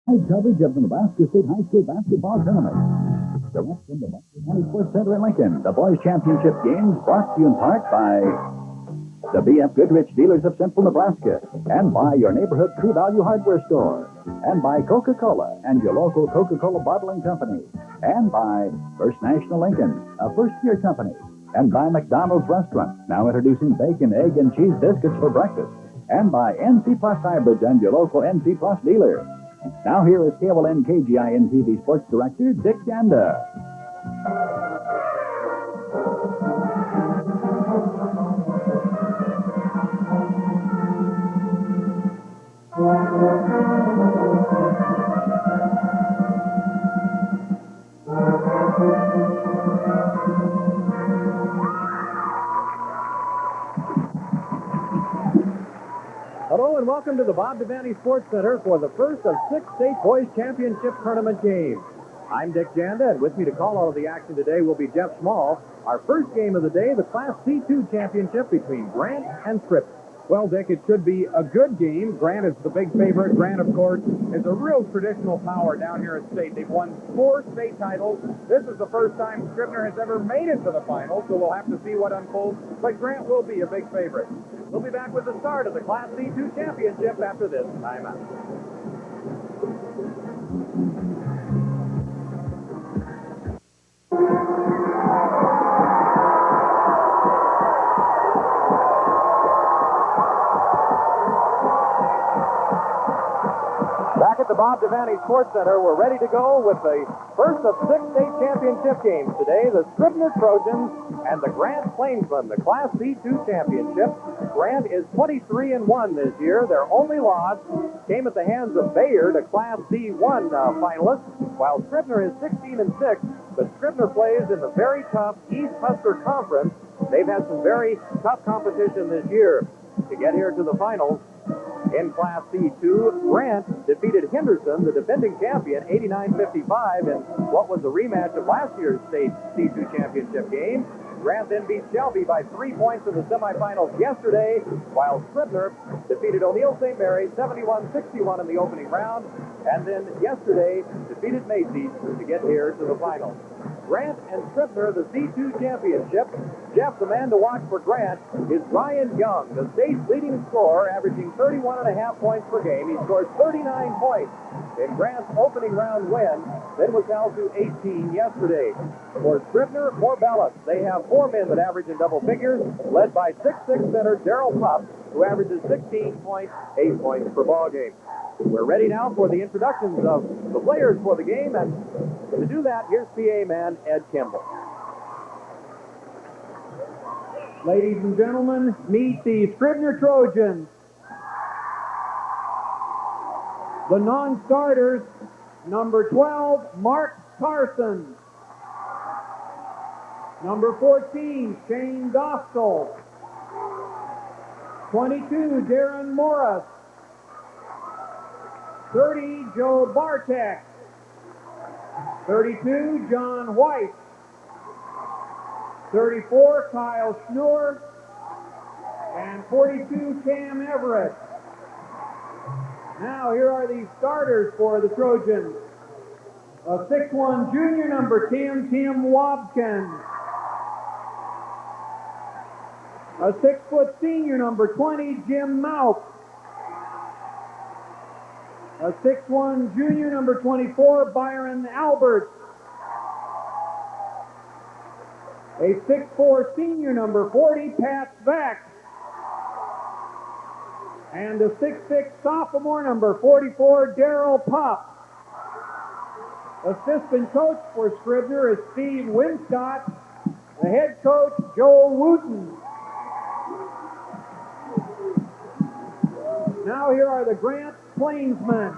High coverage of the Nebraska State High School basketball tournament. Direct from the County Sports Center in Lincoln, the boys' championship games brought to you in part by the B.F. Goodrich Dealers of Central Nebraska, and by your neighborhood True Value Hardware Store, and by Coca-Cola and your local Coca-Cola Bottling Company, and by First National Lincoln, a first-year company, and by McDonald's Restaurant, now introducing bacon, egg, and cheese biscuits for breakfast, and by NC Plus Hybrids and your local NC Plus dealer. Now here is KOLN-KGIN TV Sports Director Dick Janda. Hello and welcome to the Bob Devaney Sports Center for the first of 6 state boys championship tournament games. I'm Dick Janda, and with me to call all of the action today will be Jeff Small. Our first game of the day, the Class C2 championship between Grant and Scribner. Well, Dick, it should be a good game. Grant is the big favorite. Grant, of course, is a real traditional power down here at state. They've won 4 state titles. This is the first time Scribner has ever made it to the finals, so we'll have to see what unfolds. But Grant will be a big favorite. We'll be back with the start of the Class C2 championship after this timeout. Back at the Bob Devaney Sports Center, we're ready to go with the first of 6 state championship games today, the Scribner Trojans and the Grant Plainsmen, the Class C2 championship. Grant is 23-1 this year. Their only loss came at the hands of Bayard, a Class C1 finalist, while Scribner is 16-6, but Scribner plays in the very tough East Husker Conference. They've had some very tough competition this year to get here to the finals. In Class C2, Grant defeated Henderson, the defending champion, 89-55 in what was a rematch of last year's state C2 championship game. Grant then beat Shelby by 3 points in the semifinals yesterday, while Scribner defeated O'Neill St. Mary 71-61 in the opening round, and then yesterday defeated Macy's to get here to the finals. Grant and Scribner, the C2 championship. Jeff, the man to watch for Grant is Ryan Young, the state's leading scorer, averaging 31.5 points per game. He scored 39 points in Grant's opening round win, then was held to 18 yesterday. For Scribner, more ballots. They have 4 men that average in double figures, led by 6'6" center Darryl Puff, who averages 16 points, 8 points per ball game. We're ready now for the introductions of the players for the game, and to do that, here's PA man Ed Kimball. Ladies and gentlemen, meet the Scribner Trojans. The non-starters, number 12, Mark Carson. Number 14, Shane Dostal. 22, Darren Morris. 30, Joe Bartek. 32, John White. 34, Kyle Schnur. And 42, Cam Everett. Now, here are the starters for the Trojans. A 6'1" junior, number 10, Tim Wobkin. A 6' senior, number 20, Jim Mauch. A 6'1" junior, number 24, Byron Albert. A 6'4" senior, number 40, Pat Vack. And a 6'6" sophomore, number 44, Darryl Puff. Assistant coach for Scribner is Steve Winscott. The head coach, Joel Wooten. Now here are the Grant Plainsmen.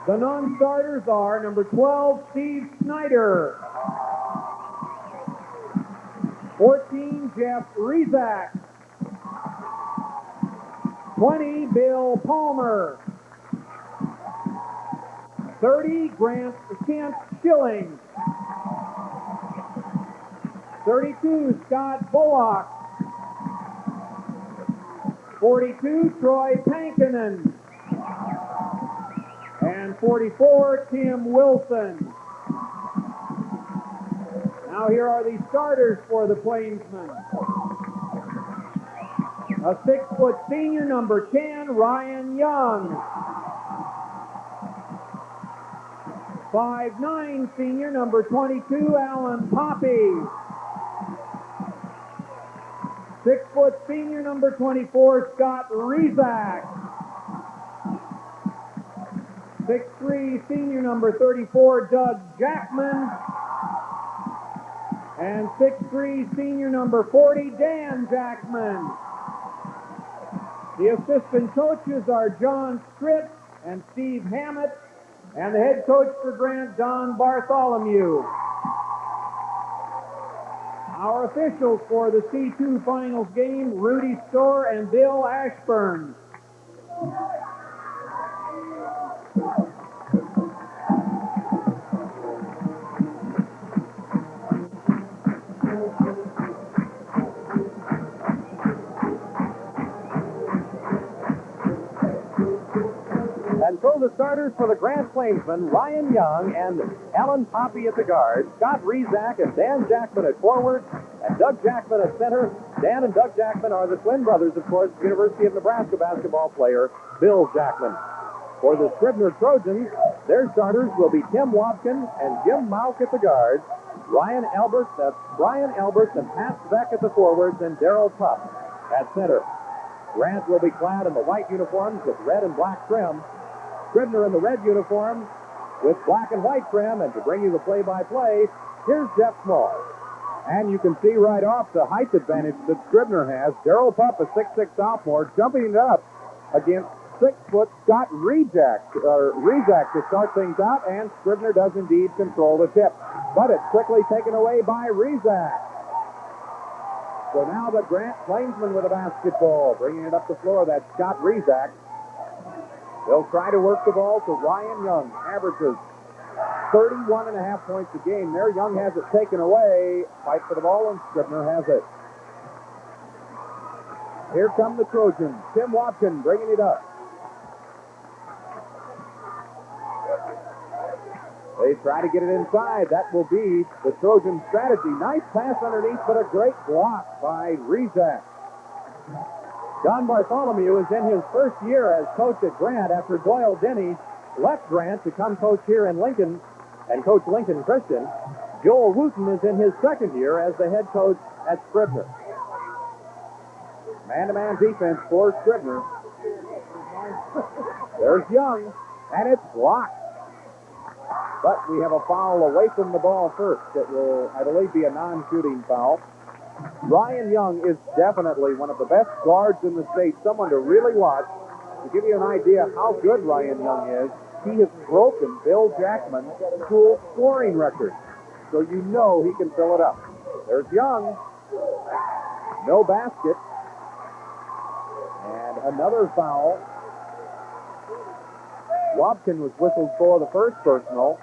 The non-starters are number 12, Steve Snyder. 14, Jeff Rezak. 20, Bill Palmer. 30, Grant Kent Schilling. 32, Scott Bullock. 42, Troy Pankinen. And 44, Tim Wilson. Now here are the starters for the Plainsmen. A 6-foot senior, number 10, Ryan Young. 5'9" senior, number 22, Alan Poppy. 6-foot senior, number 24, Scott Rezak. 6'3" senior, number 34, Doug Jackman. And 6'3" senior, number 40, Dan Jackman. The assistant coaches are John Stritt and Steve Hammett, and the head coach for Grant, Don Bartholomew. Our officials for the C2 finals game, Rudy Storr and Bill Ashburn. And so the starters for the Grant Plainsmen, Ryan Young and Alan Poppy at the guard, Scott Rezak and Dan Jackman at forward, and Doug Jackman at center. Dan and Doug Jackman are the twin brothers, of course, University of Nebraska basketball player Bill Jackman. For the Scribner Trojans, their starters will be Tim Wobkin and Jim Mauck at the guards, Brian Elbert and Pat Beck at the forwards, and Darrell Pupp at center. Grant will be clad in the white uniforms with red and black trim. Scribner in the red uniform with black and white trim, and to bring you the play-by-play, here's Jeff Small. And you can see right off the height advantage that Scribner has. Darrell Pupp, a 6'6" sophomore, jumping up against 6-foot Scott Rezak to start things out, and Scribner does indeed control the tip. But it's quickly taken away by Rezak. So now the Grant Plainsmen with a basketball, bringing it up the floor. That's Scott Rezak. They'll try to work the ball to Ryan Young. Averages 31.5 points a game. There, Young has it taken away. Fight for the ball, and Scribner has it. Here come the Trojans. Tim Watson bringing it up. They try to get it inside. That will be the Trojan strategy. Nice pass underneath, but a great block by Rezak. Don Bartholomew is in his first year as coach at Grant after Doyle Denny left Grant to come coach here in Lincoln and coach Lincoln Christian. Joel Wooten is in his second year as the head coach at Scribner. Man-to-man defense for Scribner. There's Young, and it's blocked. But we have a foul away from the ball first. It will, I believe, be a non-shooting foul. Ryan Young is definitely one of the best guards in the state, someone to really watch. To give you an idea how good Ryan Young is, he has broken Bill Jackman's school scoring record. So you know he can fill it up. There's Young. No basket. And another foul. Wobkin was whistled for the first personal.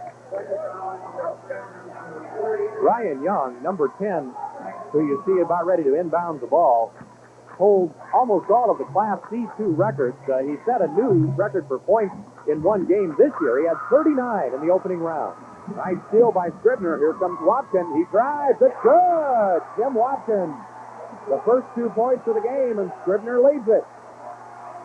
Ryan Young, number 10, who you see about ready to inbound the ball, holds almost all of the Class C2 records. He set a new record for points in one game this year. He had 39 in the opening round. Nice steal by Scribner. Here comes Wobkin. He drives. It's good. Jim Wobkin. The first 2 points of the game, and Scribner leads it.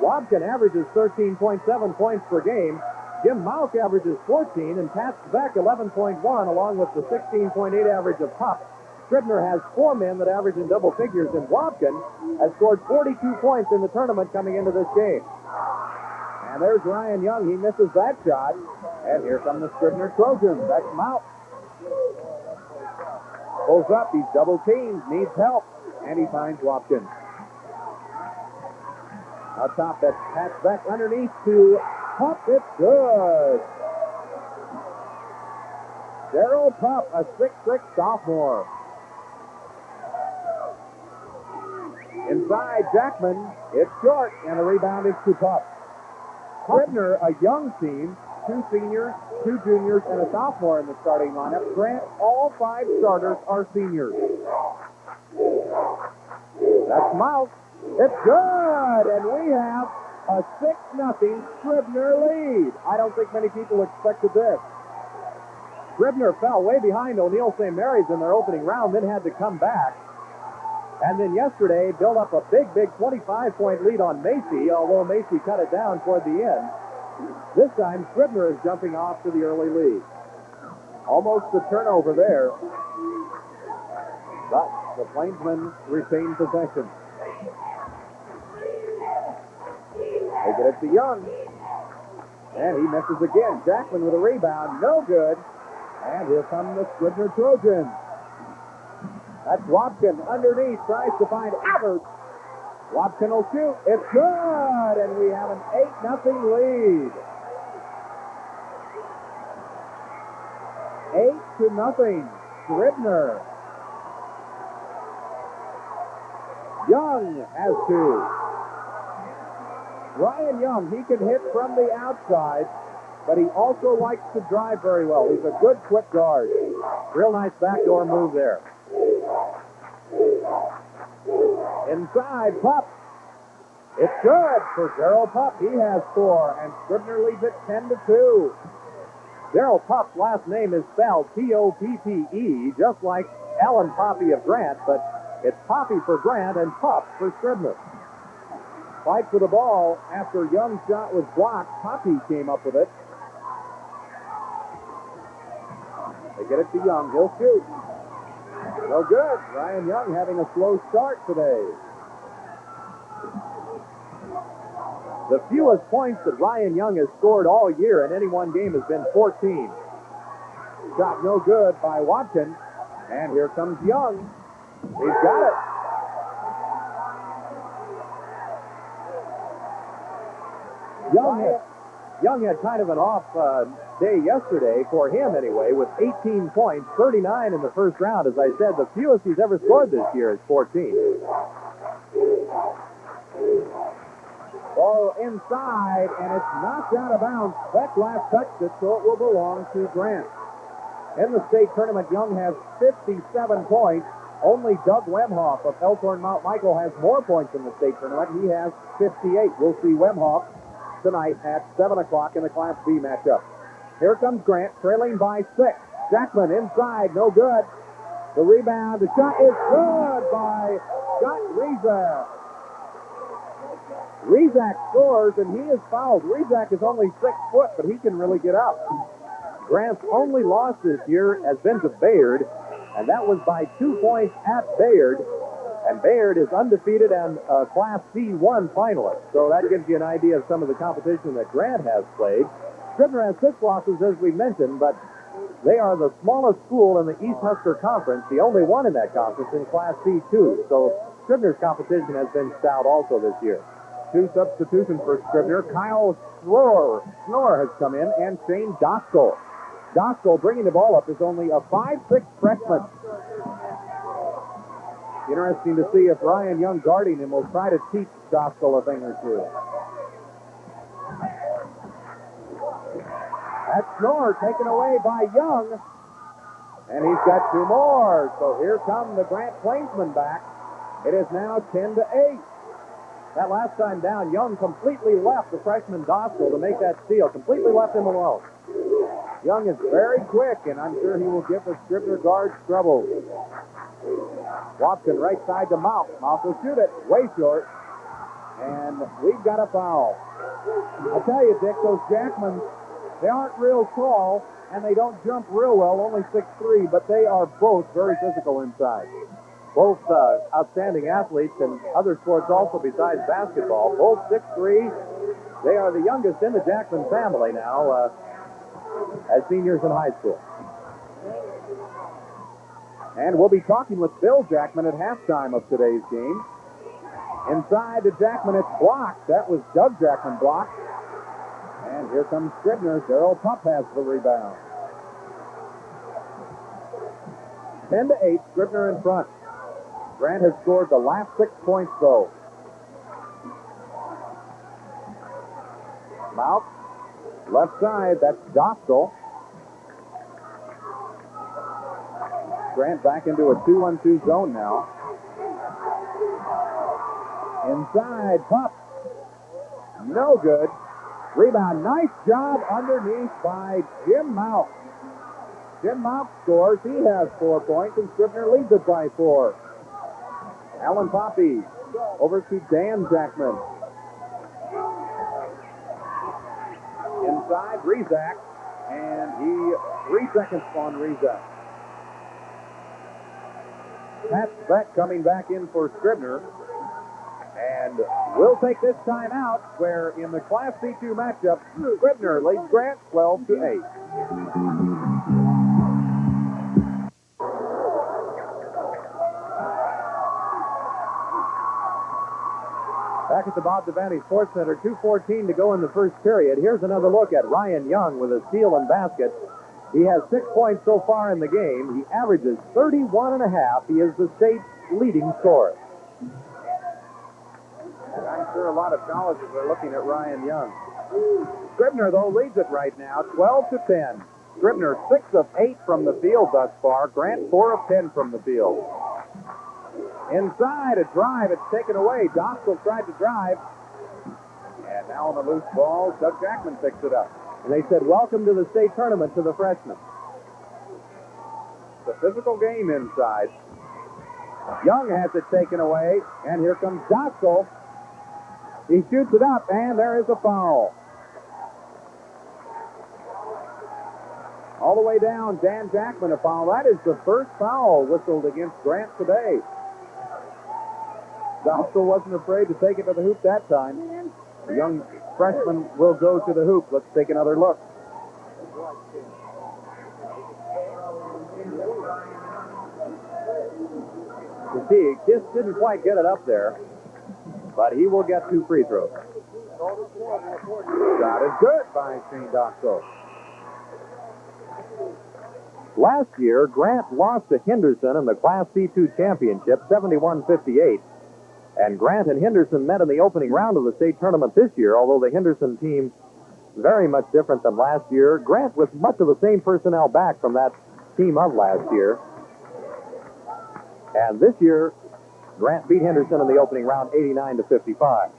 Wobkin averages 13.7 points per game. Jim Mauck averages 14, and Pat Beck 11.1, along with the 16.8 average of Pupp. Scribner has 4 men that average in double figures, and Wobkin has scored 42 points in the tournament coming into this game. And there's Ryan Young. He misses that shot. And here come the Scribner Trojans. That's Mauck. Pulls up. He's double teamed. Needs help. And he finds Wobkin. Out top, that's Pat Beck underneath to Pupp. It's good. Darrell Pupp, a 6'6" sophomore. Inside Jackman, it's short, and the rebound is to Pupp. Scribner, a young team, 2 seniors, 2 juniors, and a sophomore in the starting lineup. Grant, all 5 starters are seniors. That's Mauck. It's good, and we have a 6-0 Scribner lead. I don't think many people expected this. Scribner fell way behind O'Neill St. Mary's in their opening round, then had to come back. And then yesterday built up a big 25-point lead on Macy, although Macy cut it down toward the end. This time, Scribner is jumping off to the early lead. Almost a turnover there. But the Plainsmen retain possession. They get it to Young. And he misses again. Jackman with a rebound. No good. And here come the Scribner Trojans. That's Wapkin underneath. Tries to find Albert. Wapkin will shoot. It's good. And we have an 8-0 lead. 8-0. Scribner. Young has two. Ryan Young, he can hit from the outside, but he also likes to drive very well. He's a good quick guard. Real nice backdoor move there. Inside, Pup. It's good for Darryl Pup. He has 4, and Scribner leads it 10-2. Darryl Pupp's last name is spelled P-O-P-P-E, just like Ellen Poppy of Grant, but it's Poppy for Grant and Pup for Scribner. Fight for the ball after Young's shot was blocked. Poppy came up with it. They get it to Young. He'll shoot. No good. Ryan Young having a slow start today. The fewest points that Ryan Young has scored all year in any one game has been 14. Shot no good by Watson. And here comes Young. He's got it. Young had kind of an off day yesterday, for him anyway, with 18 points, 39 in the first round. As I said, the fewest he's ever scored this year is 14. Ball inside, and it's knocked out of bounds. Beck last touched it, so it will belong to Grant. In the state tournament, Young has 57 points. Only Doug Wemhoff of Elkhorn Mount Michael has more points in the state tournament. He has 58. We'll see Wemhoff tonight at 7 o'clock in the Class B matchup. Here comes Grant, trailing by 6. Jackman inside, no good. The rebound, the shot is good by Scott Rezak. Rezak scores, and he is fouled. Rezak is only 6 foot, but he can really get up. Grant's only loss this year has been to Bayard, and that was by 2 points at Bayard. And Bayard is undefeated and a Class C1 finalist. So that gives you an idea of some of the competition that Grant has played. Scribner has 6 losses, as we mentioned, but they are the smallest school in the East Husker Conference, the only one in that conference in Class C2. So Scribner's competition has been stout also this year. 2 substitutions for Scribner. Kyle Snore has come in, and Shane Doskell. Doskell, bringing the ball up, is only a 5'6" freshman. Interesting to see if Ryan Young guarding him will try to teach Doskell a thing or two. That's Snore taken away by Young. And he's got 2 more. So here come the Grant Plainsmen back. It is now 10-8. That last time down, Young completely left the freshman Doskell to make that steal. Completely left him alone. Young is very quick, and I'm sure he will give the Scribner guards trouble. Watson right side to Mouth. Mouth will shoot it. Way short. And we've got a foul. I'll tell you, Dick, those Jackmans, they aren't real tall, and they don't jump real well, only 6'3", but they are both very physical inside. Both outstanding athletes in other sports also besides basketball. Both 6'3". They are the youngest in the Jackman family now as seniors in high school. And we'll be talking with Bill Jackman at halftime of today's game. Inside to Jackman, it's blocked. That was Doug Jackman blocked. And here comes Scribner. Darryl Pup has the rebound. 10-8, Scribner in front. Grant has scored the last 6 points, though. Mouth, left side, that's Doskell. Grant back into a 2-1-2 zone now. Inside, Pup. No good. Rebound, nice job underneath by Jim Mount. Jim Mount scores. He has 4 points, and Scribner leads it by 4. Alan Poppy over to Dan Jackman. Inside, Rezak, and he 3 seconds on Rezak. Pat Beck coming back in for Scribner. And we'll take this time out where in the Class C2 matchup, Scribner leads Grant 12-8. Back at the Bob Devaney Sports Center, 2:14 to go in the first period. Here's another look at Ryan Young with a steal and basket. He has 6 points so far in the game. He averages 31.5. He is the state's leading scorer. And I'm sure a lot of colleges are looking at Ryan Young. Scribner, though, leads it right now, 12-10. Scribner 6 of 8 from the field thus far. Grant 4 of 10 from the field. Inside, a drive. It's taken away. Dostal tried to drive. And now on the loose ball, Doug Jackman picks it up. And they said, welcome to the state tournament to the freshmen. It's a physical game inside. Young has it taken away. And here comes Dostal. He shoots it up, and there is a foul. All the way down, Dan Jackman a foul. That is the first foul whistled against Grant today. Dostal wasn't afraid to take it to the hoop that time. The young freshman will go to the hoop. Let's take another look. You see, he just didn't quite get it up there, but he will get 2 free throws. Shot is good by Shane Dostal. Last year, Grant lost to Henderson in the Class C2 championship, 71-58. And Grant and Henderson met in the opening round of the state tournament this year, although the Henderson team very much different than last year. Grant with much of the same personnel back from that team of last year. And this year, Grant beat Henderson in the opening round 89-55.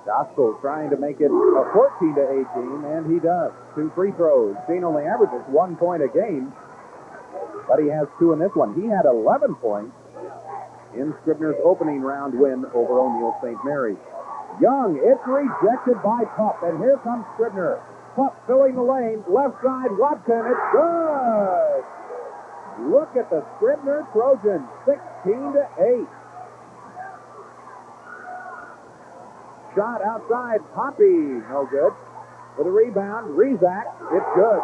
Dostal trying to make it a 14-18, and he does. 2 free throws. Shane only averages 1 point a game, but he has 2 in this one. He had 11 points in Scribner's opening round win over O'Neill St. Mary. Young, it's rejected by Pup, and here comes Scribner. Pup filling the lane, left side, Watson, it's good! Look at the Scribner Trojans, 16-8. Shot outside, Poppy, no good. For the rebound, Rezak, it's good.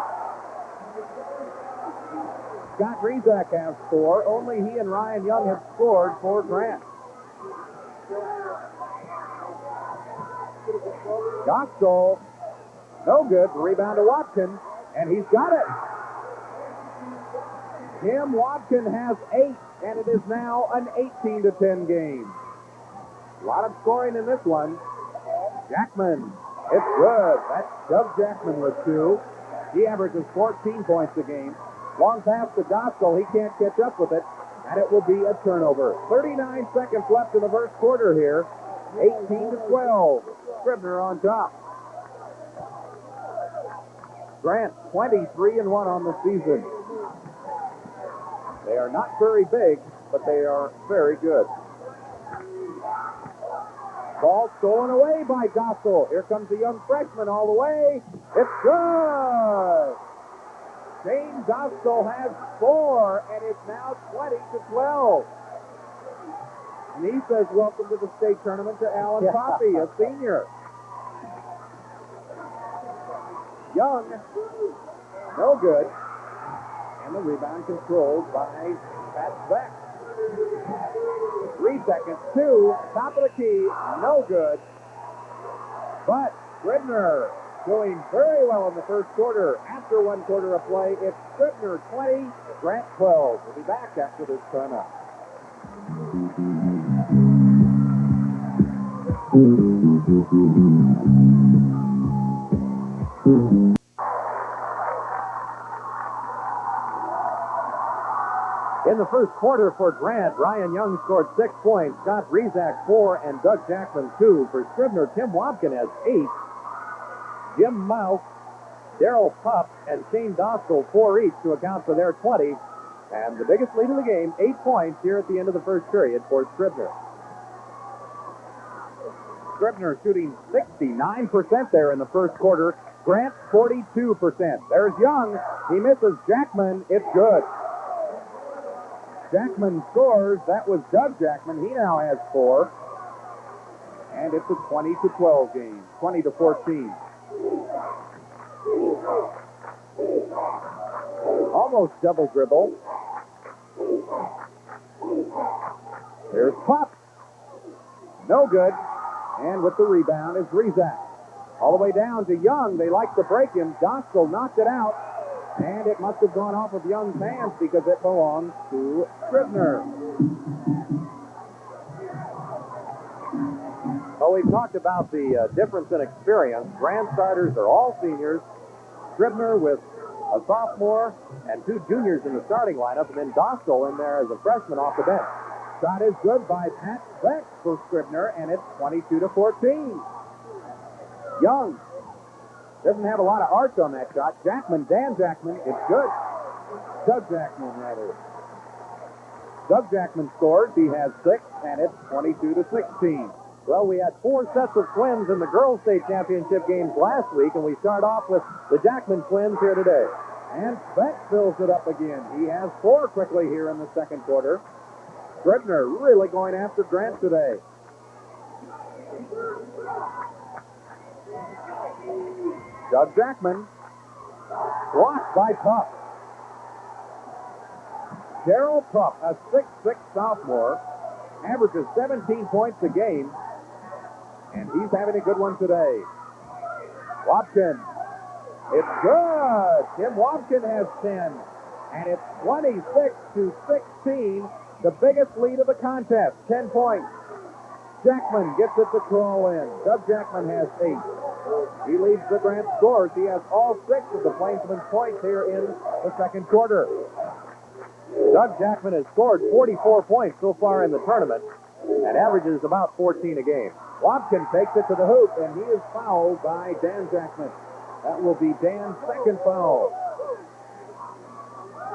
Scott Rezak has 4. Only he and Ryan Young have scored for Grant. Dostal, no good. The rebound to Watkin, and he's got it. Tim Watkin has 8, and it is now an 18-10 game. A lot of scoring in this one. Jackman, it's good. That's Doug Jackman with 2. He averages 14 points a game. Long pass to Dostal. He can't catch up with it, and it will be a turnover. 39 seconds left in the first quarter here. 18-12. Scribner on top. Grant, 23-1 on the season. They are not very big, but they are very good. Ball stolen away by Dostal. Here comes the young freshman all the way. It's good! Shane Dostal has 4, and it's now 20-12. And he says welcome to the state tournament to Alan Poppy, a senior. Young, no good. And the rebound controlled by Pat Beck. 3 seconds, 2, top of the key, no good. But Scribner doing very well in the first quarter. After 1 quarter of play, it's Scribner 20, Grant 12. We'll be back after this timeout. In the first quarter for Grant, Ryan Young scored 6 points, Scott Rezac 4, and Doug Jackman 2. For Scribner, Tim Wobkin has 8. Jim Mouse, Darrell Pupp, and Shane Dostal 4 each to account for their 20. And the biggest lead of the game, 8 points here at the end of the first period for Scribner. Scribner shooting 69% there in the first quarter. Grant 42%. There's Young. He misses Jackman. It's good. Jackman scores. That was Doug Jackman. He now has 4. And it's a 20-12 game. 20-14. Almost double dribble. There's Pop. No good. And with the rebound is Rezac. All the way down to Young. They like to break him. Dostal knocked it out. And it must have gone off of Young's hands because it belongs to Scribner. Well, we've talked about the difference in experience. Grand starters are all seniors. Scribner with a sophomore and 2 juniors in the starting lineup, and then Dostal in there as a freshman off the bench. Shot is good by Pat Beck for Scribner, and it's 22-14. Young doesn't have a lot of arch on that shot. Jackman, Dan Jackman, it's good. Doug Jackman, rather. Doug Jackman scores. He has 6, and it's 22-16. Well, we had 4 sets of twins in the girls' state championship games last week, and we start off with the Jackman twins here today. And Beck fills it up again. He has 4 quickly here in the second quarter. Scribner really going after Grant today. Doug Jackman. Blocked by Pupp. Darrell Pupp, a 6'6" sophomore, averages 17 points a game, and he's having a good one today. Wobkin. It's good. Tim Wobkin has 10, and it's 26-16, the biggest lead of the contest, 10 points. Jackman gets it to crawl in. Doug Jackman has 8. He leads the Grant scores. He has all 6 of the Plainsmen's points here in the second quarter. Doug Jackman has scored 44 points so far in the tournament and averages about 14 a game. Wobkin takes it to the hoop, and he is fouled by Dan Jackman. That will be Dan's second foul.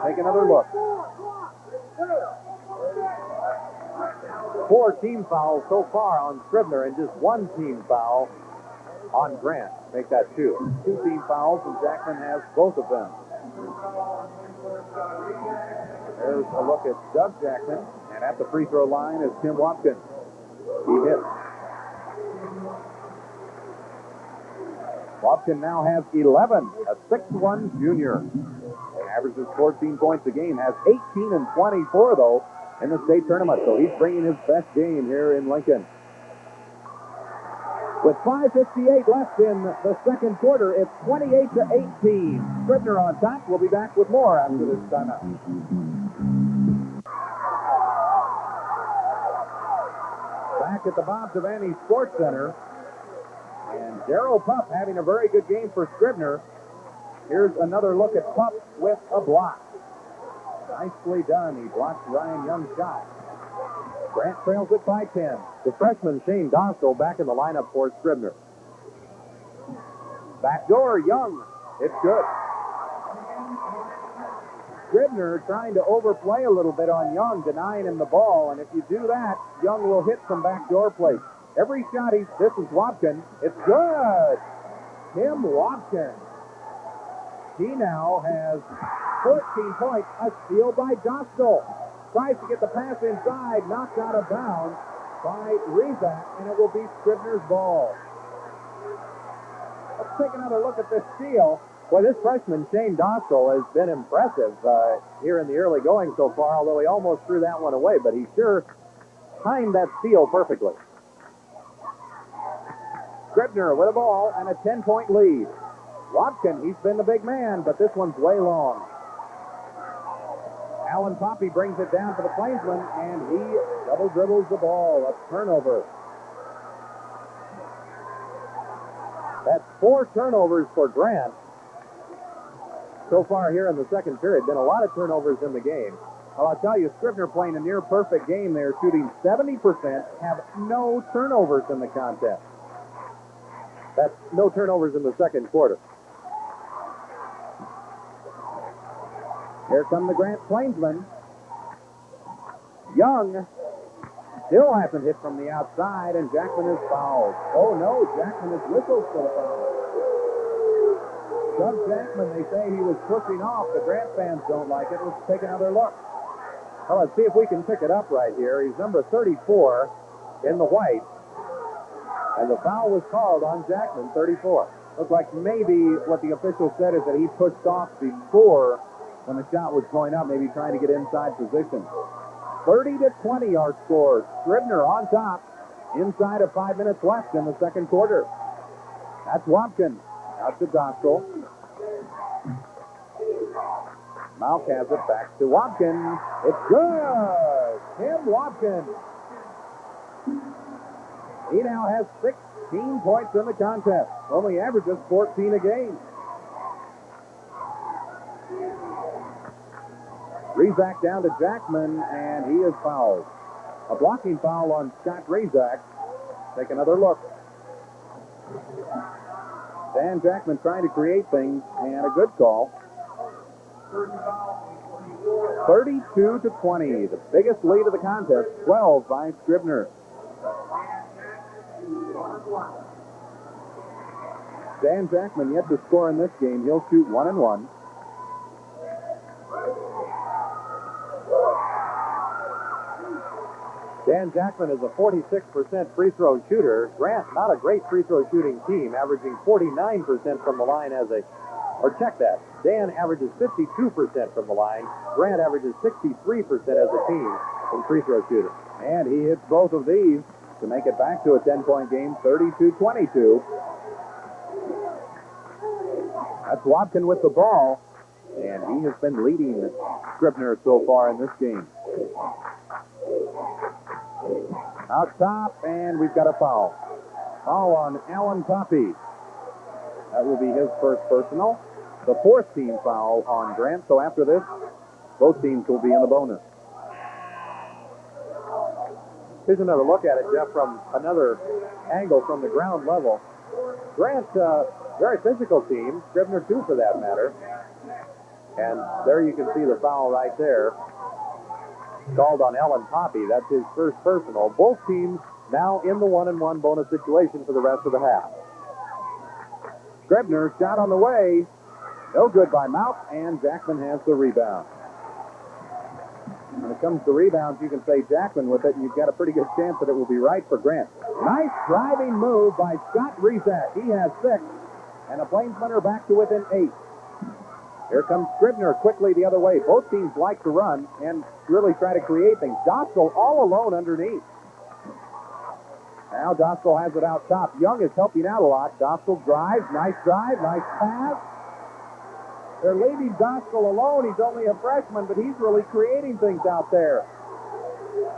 Take another look. 4 team fouls so far on Scribner and just 1 team foul on Grant. Make that 2. 2 team fouls, and Jackman has both of them. There's a look at Doug Jackman, and at the free throw line is Tim Wobkin. He hits. Wobkin now has 11, a 6'1" junior. Averages 14 points a game, has 18 and 24, though, in the state tournament. So he's bringing his best game here in Lincoln. With 5:58 left in the second quarter, it's 28-18. Scribner on top. We'll be back with more after this timeout. Back at the Bob Devaney Sports Center. And Darrell Pupp having a very good game for Scribner. Here's another look at Pupp with a block. Nicely done. He blocks Ryan Young's shot. Grant trails it by 10. The freshman Shane Dostal back in the lineup for Scribner. Backdoor, Young. It's good. Scribner trying to overplay a little bit on Young, denying him the ball, and if you do that, Young will hit some backdoor plays. Every shot this is Wobkin. It's good. Tim Wobkin. He now has 14 points. A steal by Dostal. Tries to get the pass inside, knocked out of bounds by Rezac, and it will be Scribner's ball. Let's take another look at this steal. Well, this freshman, Shane Dostal, has been impressive here in the early going so far, although he almost threw that one away, but he sure timed that steal perfectly. Scribner with a ball and a 10-point lead. Wobkin, he's been the big man, but this one's way long. Alan Poppy brings it down for the Plainsmen, and he double dribbles the ball. A turnover. That's 4 turnovers for Grant. So far here in the second period, been a lot of turnovers in the game. Well, I'll tell you, Scribner playing a near-perfect game there, shooting 70%, have no turnovers in the contest. That's no turnovers in the second quarter. Here come the Grant Plainsmen. Young still hasn't hit from the outside, and Jackman is fouled. Oh, no, Jackman is whistled for the foul. Doug Jackman, they say he was pushing off. The Grant fans don't like it. Let's take another look. Well, let's see if we can pick it up right here. He's number 34 in the white. And the foul was called on Jackman, 34. Looks like maybe what the official said is that he pushed off before when the shot was going up, maybe trying to get inside position. 30-20 our score. Scribner on top. Inside of 5 minutes left in the second quarter. That's Watkins. Out to Dostal. Malk has it back to Watkins. It's good! Tim Watkins. He now has 16 points in the contest. Only averages 14 a game. Rezak down to Jackman, and he is fouled. A blocking foul on Scott Rezak. Take another look. Dan Jackman trying to create things, and a good call. 32-20, the biggest lead of the contest, 12 by Scribner. Dan Jackman yet to score in this game. He'll shoot 1-1. Dan Jackman is a 46% free throw shooter. Grant, not a great free throw shooting team, averaging 49% from the line as a, or check that. Dan averages 52% from the line. Grant averages 63% as a team in free throw shooting. And he hits both of these to make it back to a 10-point game, 32-22. That's Watkin with the ball, and he has been leading Scribner so far in this game. Out top, and we've got a foul. Foul on Alan Poppy. That will be his first personal. The fourth team foul on Grant, so after this, both teams will be in the bonus. Here's another look at it, Jeff, from another angle from the ground level. Grant, very physical team. Scribner, too, for that matter. And there you can see the foul right there. Called on Ellen Poppy. That's his first personal. Both teams now in the 1-1 bonus situation for the rest of the half. Scribner shot on the way. No good by Mount, and Jackman has the rebound. When it comes to rebounds, you can say Jackman with it, and you've got a pretty good chance that it will be right for Grant. Nice driving move by Scott Rezak. He has 6, and the Plainsmen are back to within 8. Here comes Scribner quickly the other way. Both teams like to run and really try to create things. Dostal all alone underneath. Now Dostal has it out top. Young is helping out a lot. Dostal drives. Nice drive. Nice pass. They're leaving Dostal alone. He's only a freshman, but he's really creating things out there.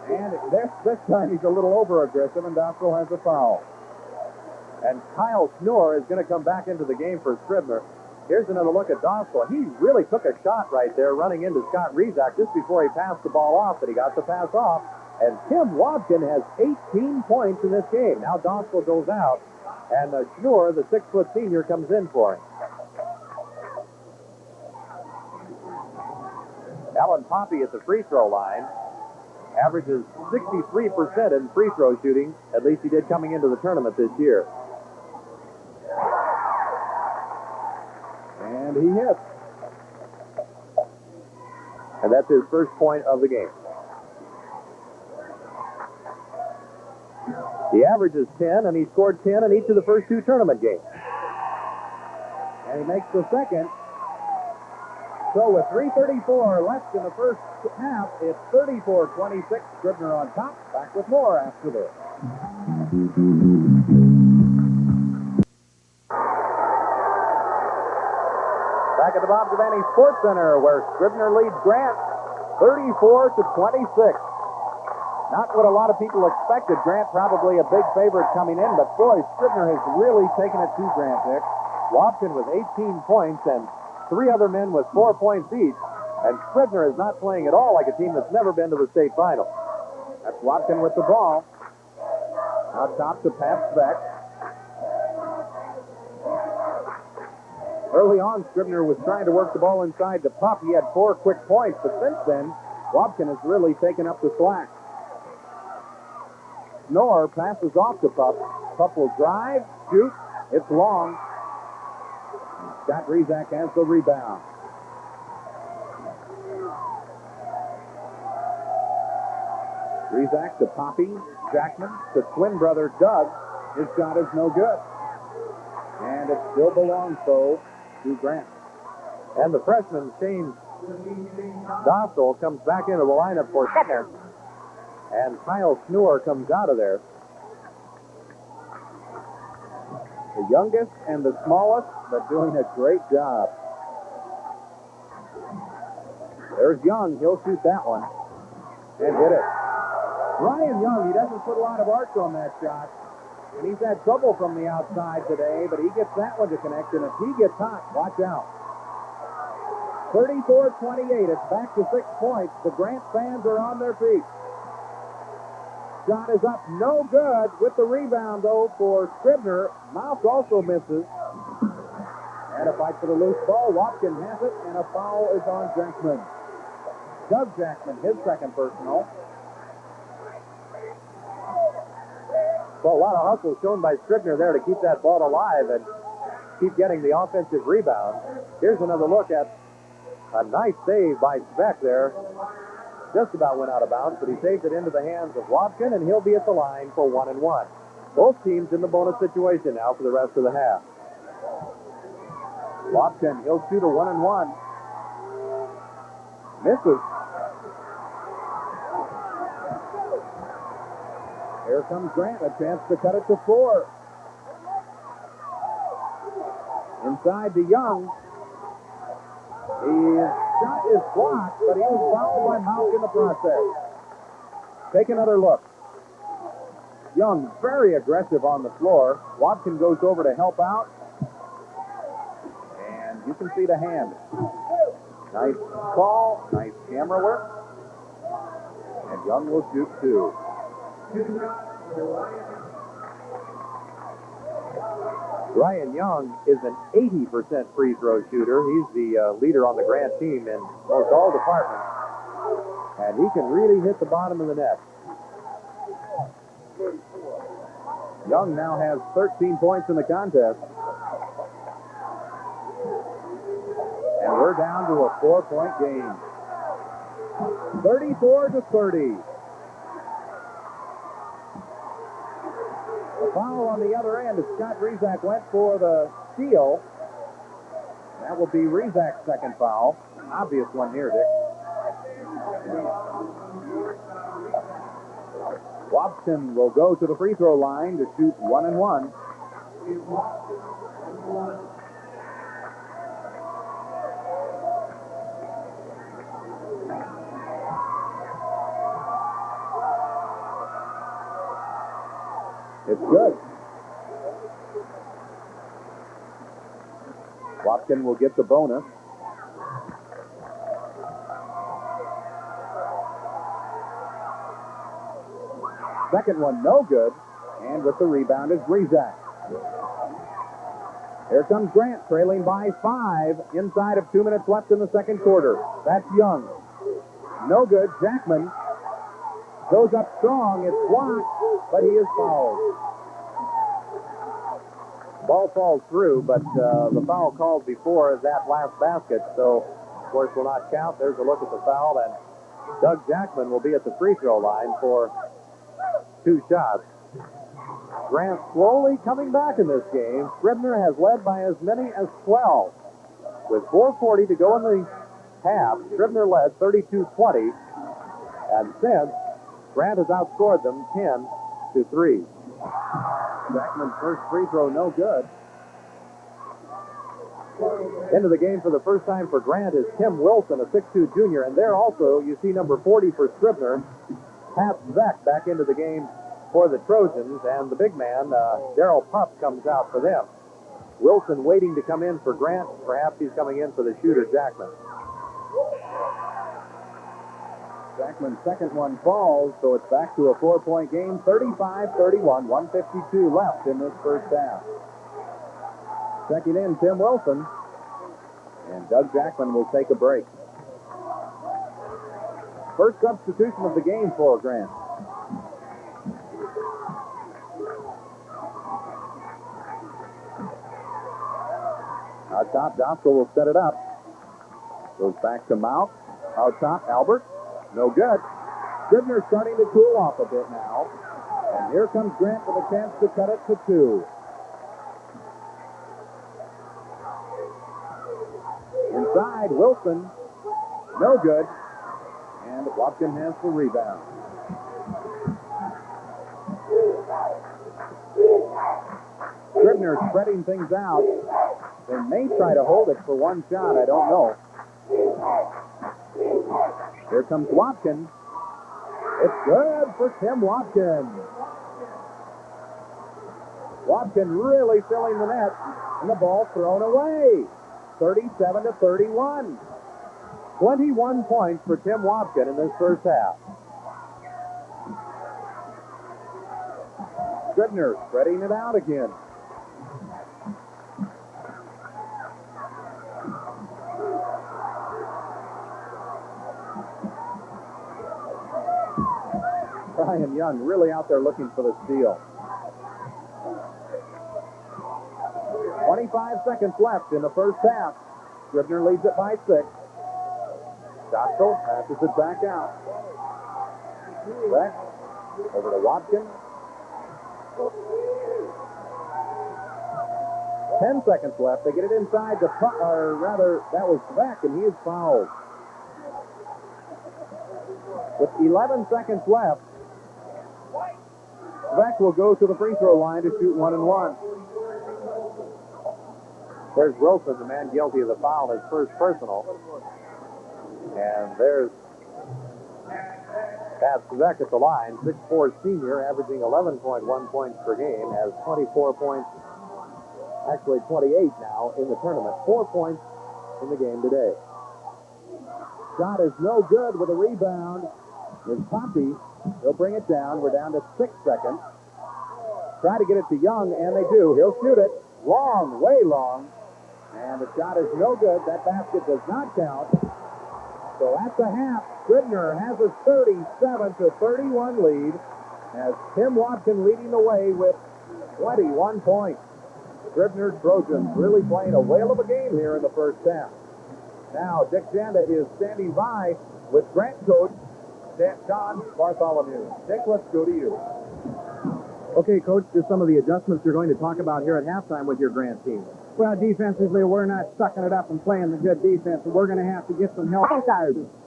And this time he's a little over-aggressive, and Dostal has a foul. And Kyle Schnur is going to come back into the game for Scribner. Here's another look at Dostal. He really took a shot right there running into Scott Rezak just before he passed the ball off, but he got the pass off. And Tim Watkins has 18 points in this game. Now Dostal goes out, and Schnur, the 6-foot senior, comes in for him. Alan Poppy at the free throw line averages 63% in free throw shooting. At least he did coming into the tournament this year. And he hits. And that's his first point of the game. He averages 10, and he scored 10 in each of the first 2 tournament games. And he makes the second. So with 3:34 left in the first half, it's 34-26. Scribner on top. Back with more after this. Back at the Bob Devaney Sports Center, where Scribner leads Grant 34-26. Not what a lot of people expected. Grant probably a big favorite coming in, but boy, Scribner has really taken it to Grant, Dick. Watson with 18 points and 3 other men with 4 points each. And Scribner is not playing at all like a team that's never been to the state final. That's Watkin with the ball. Out top to Pat Beck. Early on, Scribner was trying to work the ball inside to Pup. He had 4 quick points, but since then, Watkin has really taken up the slack. Knorr passes off to Pup. Pup will drive, shoot. It's long. Scott Rizak has the rebound. Rizak to Poppy, Jackman to twin brother Doug. His shot is no good. And it still belongs, though, to Grant. And the freshman, Shane Dostal, comes back into the lineup for Scribner. And Kyle Schnur comes out of there. The youngest and the smallest, but doing a great job. There's Young. He'll shoot that one. And hit it. Ryan Young, he doesn't put a lot of arc on that shot. And he's had trouble from the outside today, but he gets that one to connect. And if he gets hot, watch out. 34-28. It's back to 6 points. The Grant fans are on their feet. Shot is up, no good. With the rebound, though, for Scribner. Mouse also misses. And a fight for the loose ball. Watkin has it, and a foul is on Jackman. Doug Jackman, his second personal. Well, a lot of hustle shown by Scribner there to keep that ball alive and keep getting the offensive rebound. Here's another look at a nice save by Speck there. Just about went out of bounds, but he saved it into the hands of Watkin, and he'll be at the line for 1 and 1. Both teams in the bonus situation now for the rest of the half. Watkin, he'll shoot a 1 and 1. Misses. Here comes Grant, a chance to cut it to 4. Inside to Young. His shot is blocked, but he was fouled by Mount in the process. Take another look. Young very aggressive on the floor. Watkin goes over to help out. And you can see the hand. Nice call, nice camera work. And Young will shoot 2. Ryan Young is an 80% free throw shooter. He's the leader on the Grant team in most all departments. And he can really hit the bottom of the net. Young now has 13 points in the contest. And we're down to a 4-point game. 34-30. The foul on the other end as Scott Rizak went for the steal. That will be Rizak's second foul. Obvious one here, Dick. Watson will go to the free throw line to shoot 1 and 1. It's good. Watson will get the bonus. Second one, no good. And with the rebound is Rizak. Here comes Grant, trailing by 5. Inside of 2 minutes left in the second quarter. That's Young. No good. Jackman goes up strong. It's blocked, but he is fouled. Ball falls through, but the foul called before that last basket, so of course will not count. There's a look at the foul, and Doug Jackman will be at the free throw line for 2 shots. Grant slowly coming back in this game. Scribner has led by as many as 12. With 4:40 to go in the half, Scribner led 32-20, and since Grant has outscored them 10-3. Jackman's first free throw, no good. Into the game for the first time for Grant is Tim Wilson, a 6'2 junior, and there also you see number 40 for Scribner, Pat Beck, back into the game for the Trojans, and the big man, Darryl Pup, comes out for them. Wilson waiting to come in for Grant. Perhaps he's coming in for the shooter, Jackman. Jackman's second one falls, so it's back to a 4-point game, 35-31, 1:52 left in this first half. Checking in, Tim Wilson, and Doug Jackman will take a break. First substitution of the game for Grant. Out top, Dostal will set it up. Goes back to Mount. Out top, Albert. No good. Scribner starting to cool off a bit now. And here comes Grant with a chance to cut it to 2. Inside, Wilson. No good. And Watkin has the rebound. Scribner spreading things out. They may try to hold it for one shot. I don't know. Here comes Watkin. It's good for Tim Watkin. Watkin really filling the net, and the ball thrown away. 37-31. 21 points for Tim Watkin in this first half. Scribner spreading it out again. Brian Young really out there looking for the steal. 25 seconds left in the first half. Scribner leads it by 6. Dostal passes it back out. Back over to Watkin. 10 seconds left. They get it inside the or rather, that was Beck, and he is fouled. With 11 seconds left, Beck will go to the free throw line to shoot 1 and 1. There's Wilson, the man guilty of the foul, his first personal. And there's Pat Beck at the line, 6'4" senior, averaging 11.1 points per game, has 24 points, actually 28 now in the tournament. 4 points in the game today. Shot is no good with a rebound. Is Poppy. He'll bring it down. We're down to 6 seconds. Try to get it to Young, and they do. He'll shoot it. Long, way long. And the shot is no good. That basket does not count. So at the half, Scribner has a 37-31 lead, as Tim Watkin leading the way with 21 points. Scribner Trojans really playing a whale of a game here in the first half. Now, Dick Janda is standing by with Grant coach John Bartholomew. Dick, let's go to you. Okay, Coach, just some of the adjustments you're going to talk about here at halftime with your Grant team. Well, defensively, we're not sucking it up and playing the good defense, and we're going to have to get some help.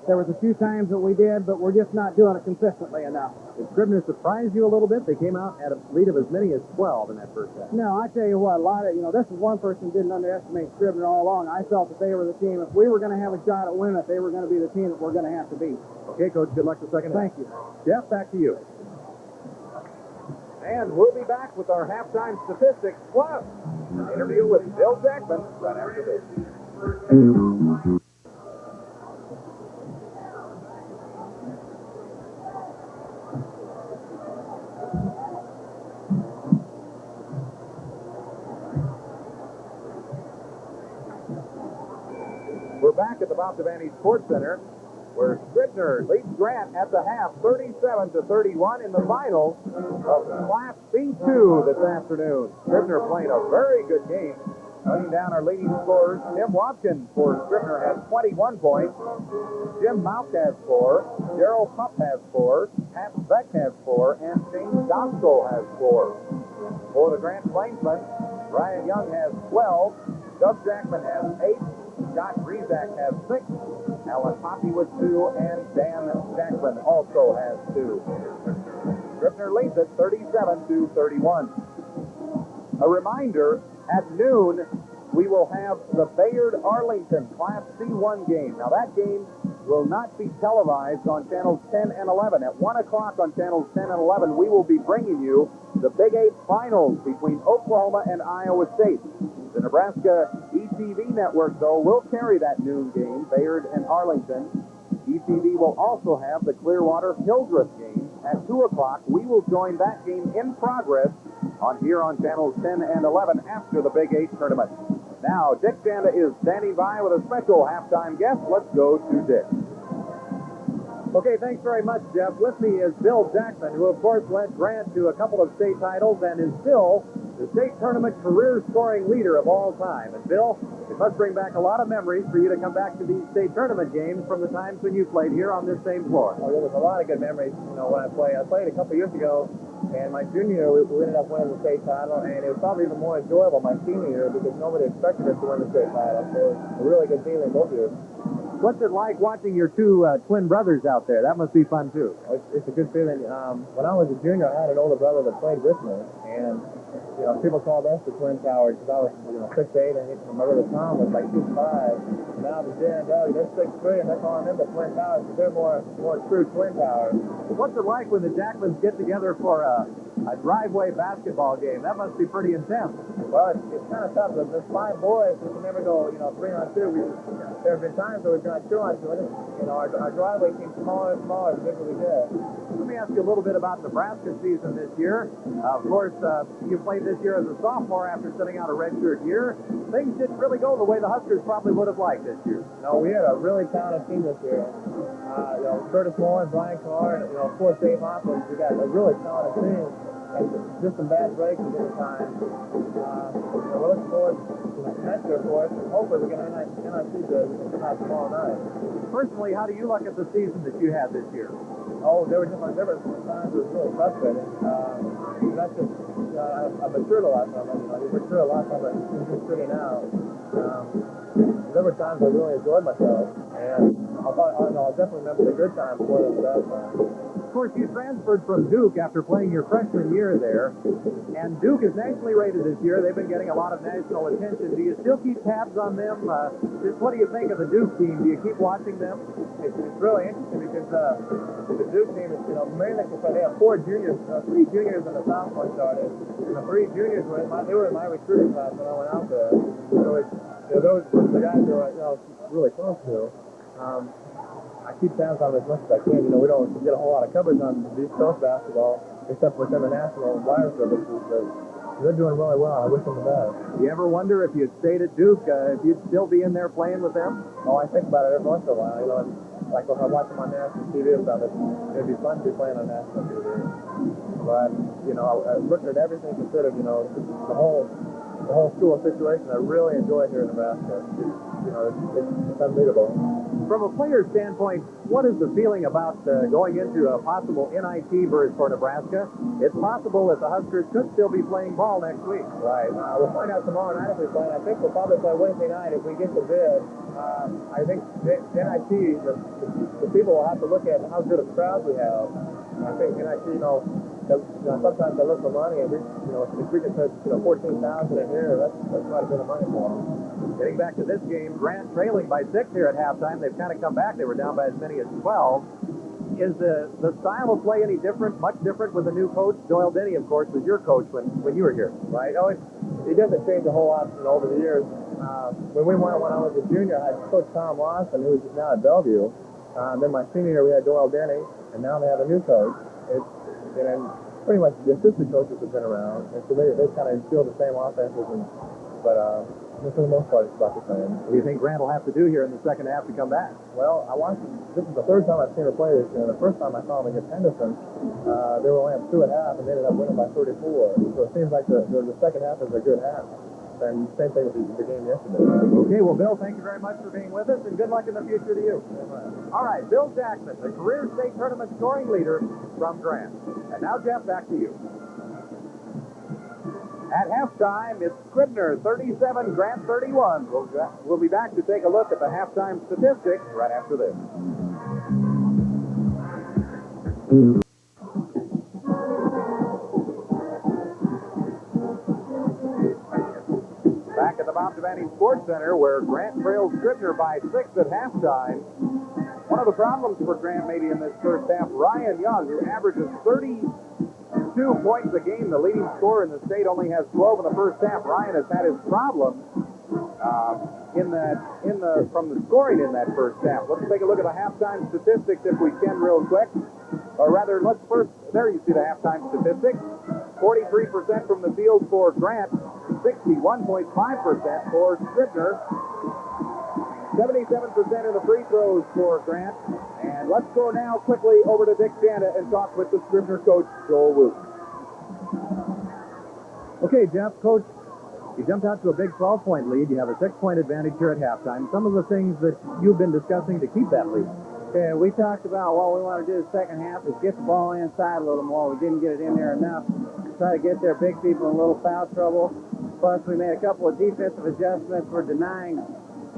There was a few times that we did, but we're just not doing it consistently enough. Did Scribner surprise you a little bit? They came out at a lead of as many as 12 in that first half. No, I tell you what, this is one person didn't underestimate Scribner all along. I felt that they were the team. If we were going to have a shot at winning it, they were going to be the team that we're going to have to beat. Okay, Coach, good luck the second half. Thank you. Jeff, back to you. And we'll be back with our halftime statistics, plus an interview with Bill Jackman right after this. We're back at the Valtavani Sports Center, where Scribner leads Grant at the half, 37-31 in the finals of Class C2 this afternoon. Scribner playing a very good game. Running down our leading scorers, Tim Watkin for Scribner has 21 points. Jim Mount has 4. Darrell Pupp has 4. Pat Beck has 4. And James Dostal has 4. For the Grant Plainsmen, Brian Young has 12. Doug Jackman has 8. Scott Rizak has 6. Alan Poppy with 2. And Dan Jackman also has 2. Scribner leads it 37-31. A reminder, at noon, we will have the Bayard-Arlington Class C1 game. Now, that game will not be televised on channels 10 and 11. At 1 o'clock on channels 10 and 11, we will be bringing you the Big 8 finals between Oklahoma and Iowa State. The Nebraska ETV network, though, will carry that noon game, Bayard and Arlington. ETV will also have the Clearwater Hildreth game at 2 o'clock. We will join that game in progress here on channels 10 and 11 after the Big 8 tournament. Now, Dick Janda is standing by with a special halftime guest. Let's go to Dick. Okay, thanks very much, Jeff. With me is Bill Jackson, who, of course, led Grant to a couple of state titles and is still the state tournament career scoring leader of all time. And, Bill, it must bring back a lot of memories for you to come back to these state tournament games from the times when you played here on this same floor. Oh, there was a lot of good memories, when I played. I played a couple years ago, and my junior year, we ended up winning the state title, and it was probably even more enjoyable my senior year because nobody expected us to win the state title. So it was a really good feeling both years. What's it like watching your two twin brothers out there? That must be fun, too. It's a good feeling. When I was a junior, I had an older brother that played with me, and people called us the Twin Towers because I was 6'8", and my brother Tom was like 2'5". Now the Jen and Doug, they're 6'3", and they're calling them the Twin Towers because they're more true Twin Towers. What's it like when the Jackmans get together for a driveway basketball game? That must be pretty intense. Well, it's kind of tough. There's 5 boys who can never go 3-on-2. There have been times where we've gone 2-on-2, and our driveway seems smaller and smaller the bigger we get. Let me ask you a little bit about Nebraska season this year. Of course, you played this year as a sophomore after sitting out a redshirt year. Things didn't really go the way the Huskers probably would have liked this year. No, we had a really talented team this year. Curtis Moore and Brian Carr, and of course Dave Hopkins. We got a really talented team, and just some bad breaks at different times. We're looking forward to next year, of course, and hopefully we can NIC good tomorrow night. Personally, how do you look at the season that you had this year? Oh, there were times it was really frustrating. That's just I matured a lot from it. You mature a lot from it. Just sitting out. There were times I really enjoyed myself, and I'll definitely remember the good times more than the bad times. Of course, you transferred from Duke after playing your freshman year there, and Duke is nationally rated this year. They've been getting a lot of national attention. Do you still keep tabs on them? What do you think of the Duke team? Do you keep watching them? It's really interesting because the Duke team is, mainly because they have 4 juniors, 3 juniors and a sophomore started. And the 3 juniors were in my recruiting class when I went out there. So those are the guys who are really close to. I keep tabs on them as much as I can. We don't get a whole lot of coverage on East Coast basketball, except within the national wire services. But they're doing really well. I wish them the best. You ever wonder if you'd stayed at Duke, if you'd still be in there playing with them? Oh, I think about it every once in a while. And like if I watch them on national TV or something, it'd be fun to be playing on national TV. But looking at everything considered, the whole school situation, I really enjoy here in Nebraska. It's unbeatable. From a player's standpoint, what is the feeling about going into a possible NIT berth for Nebraska? It's possible that the Huskers could still be playing ball next week. Right. We'll find out tomorrow night if we play. I think we'll probably play Wednesday night if we get the bid. I think the NIT, the people will have to look at how good of crowds we have. I think NIT, sometimes they look for money, and if we can put 14,000 in here, that's quite a bit of money for them. Getting back to this game, Grant trailing by 6 here at halftime. They've kind of come back. They were down by as many as 12. Is the style of play any different, much different with the new coach? Doyle Denny, of course, was your coach when you were here. Right. Oh, it doesn't change a whole lot over the years. When I was a junior, I had Coach Tom Lawson, who is now at Bellevue. Then my senior year, we had Doyle Denny, and now they have a new coach. And pretty much the assistant coaches have been around, and so they kind of instill the same offenses. But for the most part, it's about the same. What do you think Grant will have to do here in the second half to come back? Well, this is the 3rd time I've seen her play this year. The first time I saw them against Henderson, they were only up 2 at half, and they ended up winning by 34. So it seems like the second half is a good half. And same thing with the game yesterday. Okay, well, Bill, thank you very much for being with us, and good luck in the future to you. All right, Bill Jackson, the career state tournament scoring leader from Grant. And now, Jeff, back to you. At halftime, it's Scribner 37, Grant 31. We'll be back to take a look at the halftime statistics right after this. Back at the Bob Devaney Sports Center, where Grant trails Scribner by 6 at halftime. One of the problems for Grant maybe in this first half, Ryan Young, who averages 32 points a game, the leading scorer in the state, only has 12 in the first half. Ryan has had his problems from the scoring in that first half. Let's take a look at the halftime statistics if we can real quick. Or rather, let's first, there you see the halftime statistics. 43% from the field for Grant, 61.5% for Scribner, 77% of the free throws for Grant. And let's go now quickly over to Dick Janda and talk with the Scribner coach, Joel Woot. Okay, Jeff, Coach, you jumped out to a big 12-point lead. You have a 6-point advantage here at halftime. Some of the things that you've been discussing to keep that lead. Yeah, we talked about what we want to do the second half is get the ball inside a little more. We didn't get it in there enough. Try to get their big people in a little foul trouble. Plus, we made a couple of defensive adjustments. We're denying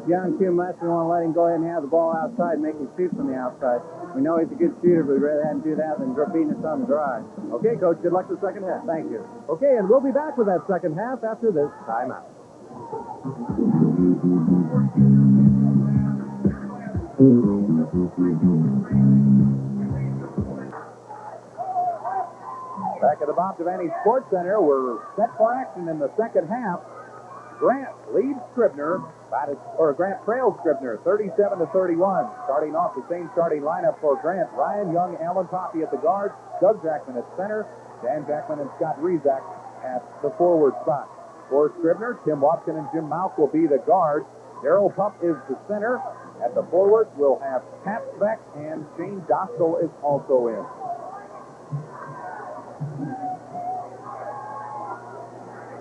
Young too much. We want to let him go ahead and have the ball outside, make him shoot from the outside. We know he's a good shooter, but we'd rather have him do that than beating us on the drive. Okay, Coach, good luck the second half. Thank you. Okay, and we'll be back with that second half after this timeout. Back at the Bob Devaney Sports Center, we're set for action in the second half. Grant leads Scribner, Grant trails Scribner 37-31. Starting off the same starting lineup for Grant: Ryan Young, Alan Poppy at the guard, Doug Jackman at center, Dan Jackman and Scott Rezac at the forward spot. For Scribner, Tim Watson and Jim Mouth will be the guards. Darrell Pup is the center. At the forwards, we'll have Pat Beck, and Shane Dostal is also in.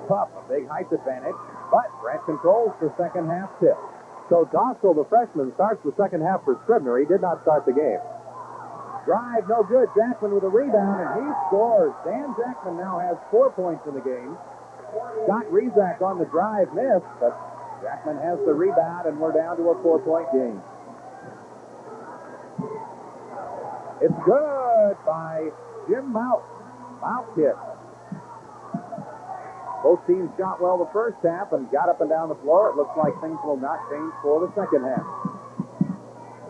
Pup, a big height advantage, but Grant controls the second half tip. So Dostal, the freshman, starts the second half for Scribner. He did not start the game. Drive, no good. Jackman with a rebound, and he scores. Dan Jackman now has 4 points in the game. Scott Rezac on the drive missed, but Jackman has the rebound, and we're down to a 4-point game. It's good by Jim Mouth. Mouth hit. Both teams shot well the first half and got up and down the floor. It looks like things will not change for the second half.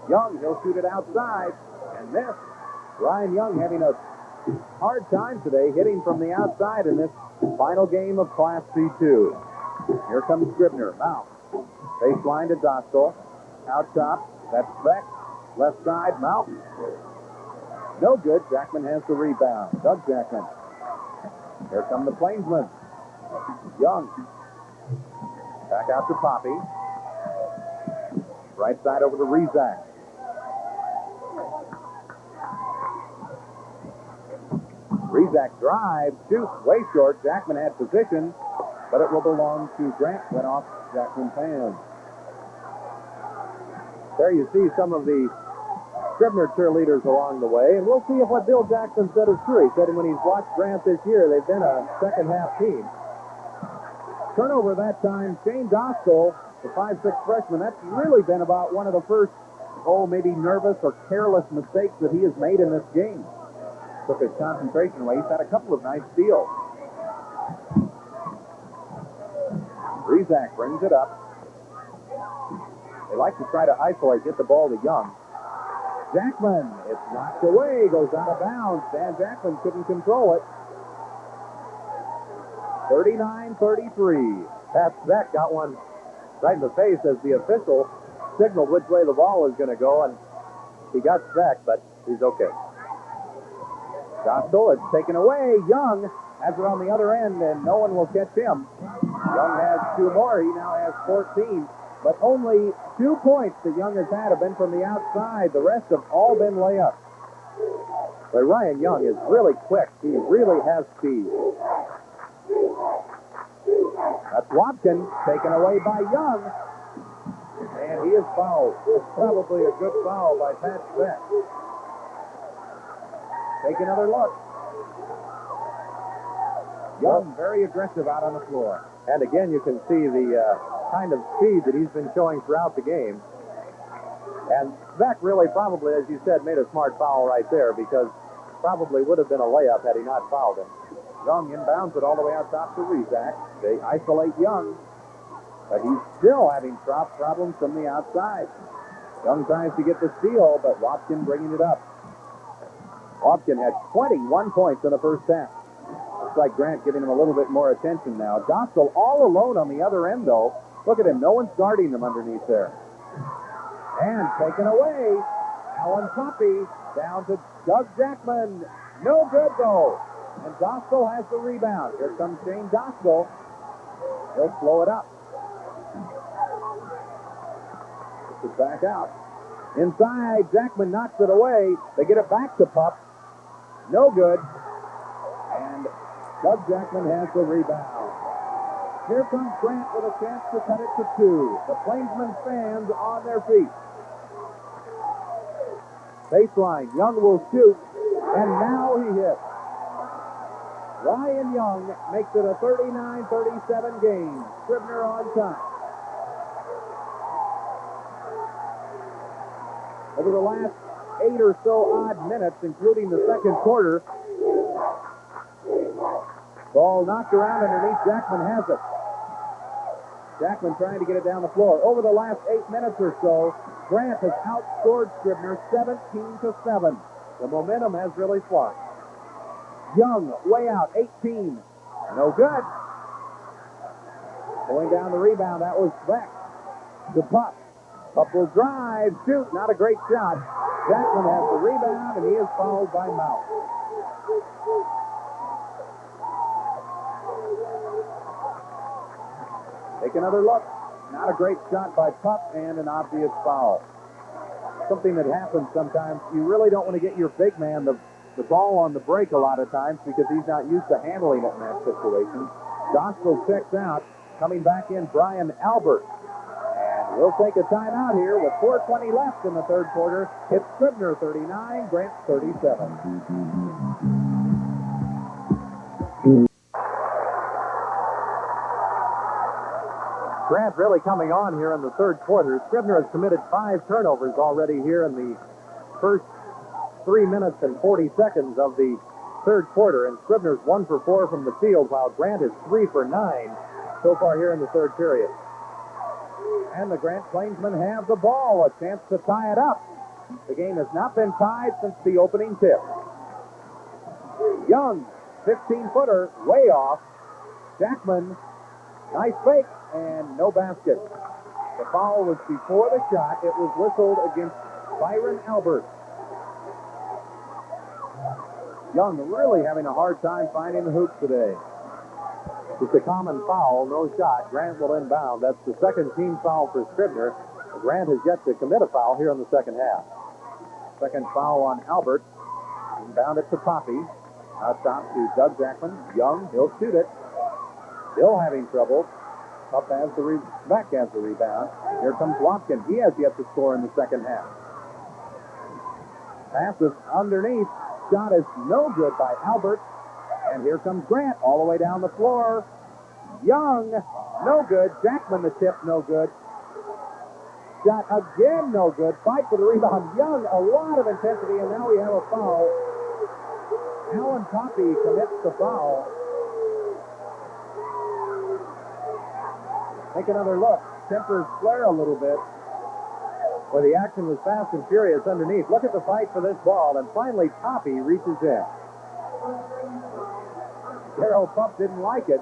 Young, he'll shoot it outside and miss. Ryan Young having a hard time today hitting from the outside in this final game of Class C2. Here comes Scribner. Mouth. Baseline to Dostal. Out top. That's Beck. Left side. Mouth. No good. Jackman has the rebound. Doug Jackman. Here come the Plainsmen. Young. Back out to Poppy. Right side over to Rezac. Rezac drives, shoots, way short. Jackman had position, but it will belong to Grant. Went off Jackman's hands. There you see some of the Scribner cheerleaders along the way, and we'll see if what Bill Jackson said is true. He said when he's watched Grant this year, they've been a second-half team. Turnover that time, Shane Dostal, the 5'6" freshman. That's really been about one of the first, maybe nervous or careless mistakes that he has made in this game. Took his concentration away. He's had a couple of nice steals. Rezac brings it up. They like to try to isolate, get the ball to Young. Jackman, it's knocked away, goes out of bounds. Dan Jackman couldn't control it. 39-33. Pat Beck got one right in the face as the official signaled which way the ball was going to go, and he got Beck, but he's okay. Dostal, it's taken away. Young has it on the other end, and no one will catch him. Young has 2 more. He now has 14. But only 2 points that Young has had have been from the outside. The rest have all been layups. But Ryan Young is really quick. He really has speed. That's Watkins, taken away by Young. And he is fouled. It's probably a good foul by Pat Beck. Take another look. Young, very aggressive out on the floor. And again, you can see the kind of speed that he's been showing throughout the game. And Beck really probably, as you said, made a smart foul right there, because probably would have been a layup had he not fouled him. Young inbounds it all the way out top to Rezac. They isolate Young, but he's still having problems from the outside. Young tries to get the steal, but Watkin bringing it up. Watkin had 21 points in the first half. Looks like Grant giving him a little bit more attention now. Dostal all alone on the other end, though. Look at him. No one's guarding him underneath there. And taken away. Alan Poppy down to Doug Jackman. No good, though. And Doskell has the rebound. Here comes Shane Doskell. He'll slow it up. Puts it back out. Inside, Jackman knocks it away. They get it back to Pup. No good. And Doug Jackman has the rebound. Here comes Grant with a chance to cut it to 2. The Plainsmen fans on their feet. Baseline, Young will shoot, and now he hits. Ryan Young makes it a 39-37 game. Scribner on top. Over the last 8 or so odd minutes, including the second quarter, ball knocked around underneath. Jackman has it. Jackman trying to get it down the floor. Over the last 8 minutes or so, Grant has outscored Scribner 17-7. The momentum has really swung. Young, way out, 18. No good. Going down the rebound, that was Beck. To Pup. Pup will drive, shoot, not a great shot. Jackman has the rebound, and he is fouled by Mouth. Take another look. Not a great shot by Pup, and an obvious foul. Something that happens sometimes. You really don't want to get your big man the ball on the break a lot of times because he's not used to handling it in that situation. Doskell checks out. Coming back in, Brian Albert. And we'll take a timeout here with 4:20 left in the third quarter. It's Scribner 39, Grant 37. Grant really coming on here in the third quarter. Scribner has committed 5 turnovers already here in the first 3 minutes and 40 seconds of the third quarter, and Scribner's 1 for 4 from the field, while Grant is 3 for 9 so far here in the third period. And the Grant Plainsmen have the ball, a chance to tie it up. The game has not been tied since the opening tip. Young, 15-footer, way off. Jackman, nice fake, and no basket. The foul was before the shot. It was whistled against Byron Albert. Young really having a hard time finding the hoop today. It's a common foul, no shot. Grant will inbound. That's the second team foul for Scribner. Grant has yet to commit a foul here in the second half. Second foul on Albert. Inbound it to Poppy. Now stop to Doug Jackman. Young, he'll shoot it. Still having trouble. Pup has Beck has the rebound. Here comes Watkins. He has yet to score in the second half. Passes underneath. Shot is no good by Albert. And here comes Grant all the way down the floor. Young, no good. Jackman the tip, no good. Shot again, no good. Fight for the rebound. Young, a lot of intensity, and now we have a foul. Alan Poppy commits the foul. Take another look. Tempers flare a little bit. Where the action was fast and furious underneath. Look at the fight for this ball, and finally Poppy reaches in. Darryl Pup didn't like it,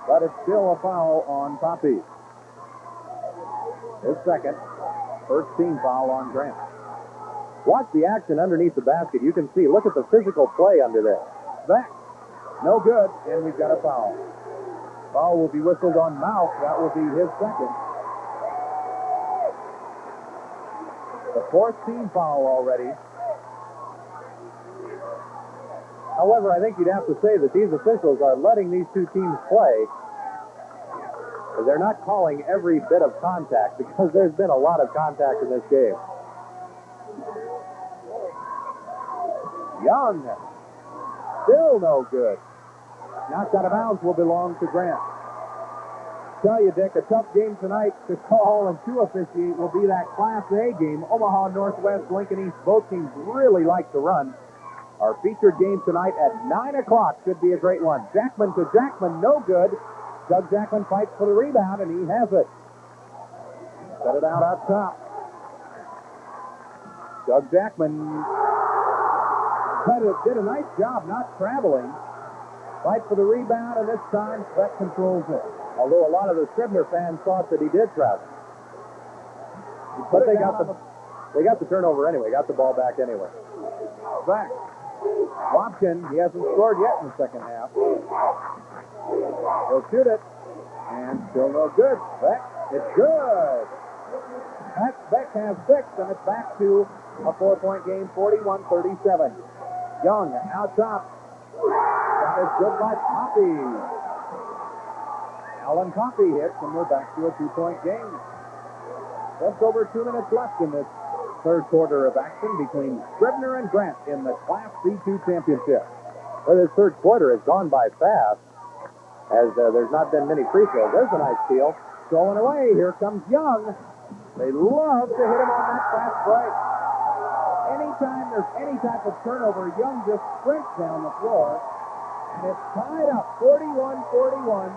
but it's still a foul on Poppy. His second. First team foul on Grant. Watch the action underneath the basket. You can see, look at the physical play under there. Back. No good, and we've got a foul. Foul will be whistled on Mouth. That will be his second. The fourth team foul already. However, I think you'd have to say that these officials are letting these two teams play. They're not calling every bit of contact because there's been a lot of contact in this game. Young, still no good. Knocked out of bounds will belong to Grant. Tell you, Dick, a tough game tonight to call and to officiate will be that Class A game. Omaha Northwest, Lincoln East, both teams really like to run. Our featured game tonight at 9 o'clock should be a great one. Jackman to Jackman, no good. Doug Jackman fights for the rebound, and he has it. Set it out up top. Doug Jackman did a nice job not traveling. Fight for the rebound, and this time Beck controls it. Although a lot of the Scribner fans thought that he did travel. But they got the turnover anyway, got the ball back anyway. Beck. Wapkin, he hasn't scored yet in the second half. He'll shoot it. And still no good. Beck, it's good. Beck has 6, and it's back to a 4-point game, 41-37. Young out top. That is good by Coffey. Alan Coffey hits, and we're back to a 2-point game. Just over 2 minutes left in this third quarter of action between Scribner and Grant in the Class C2 Championship. Well, this third quarter has gone by fast, as there's not been many free throws. There's a nice steal. Stolen away. Here comes Young. They love to hit him on that fast break. Anytime there's any type of turnover, Young just sprints down the floor. And it's tied up, 41-41.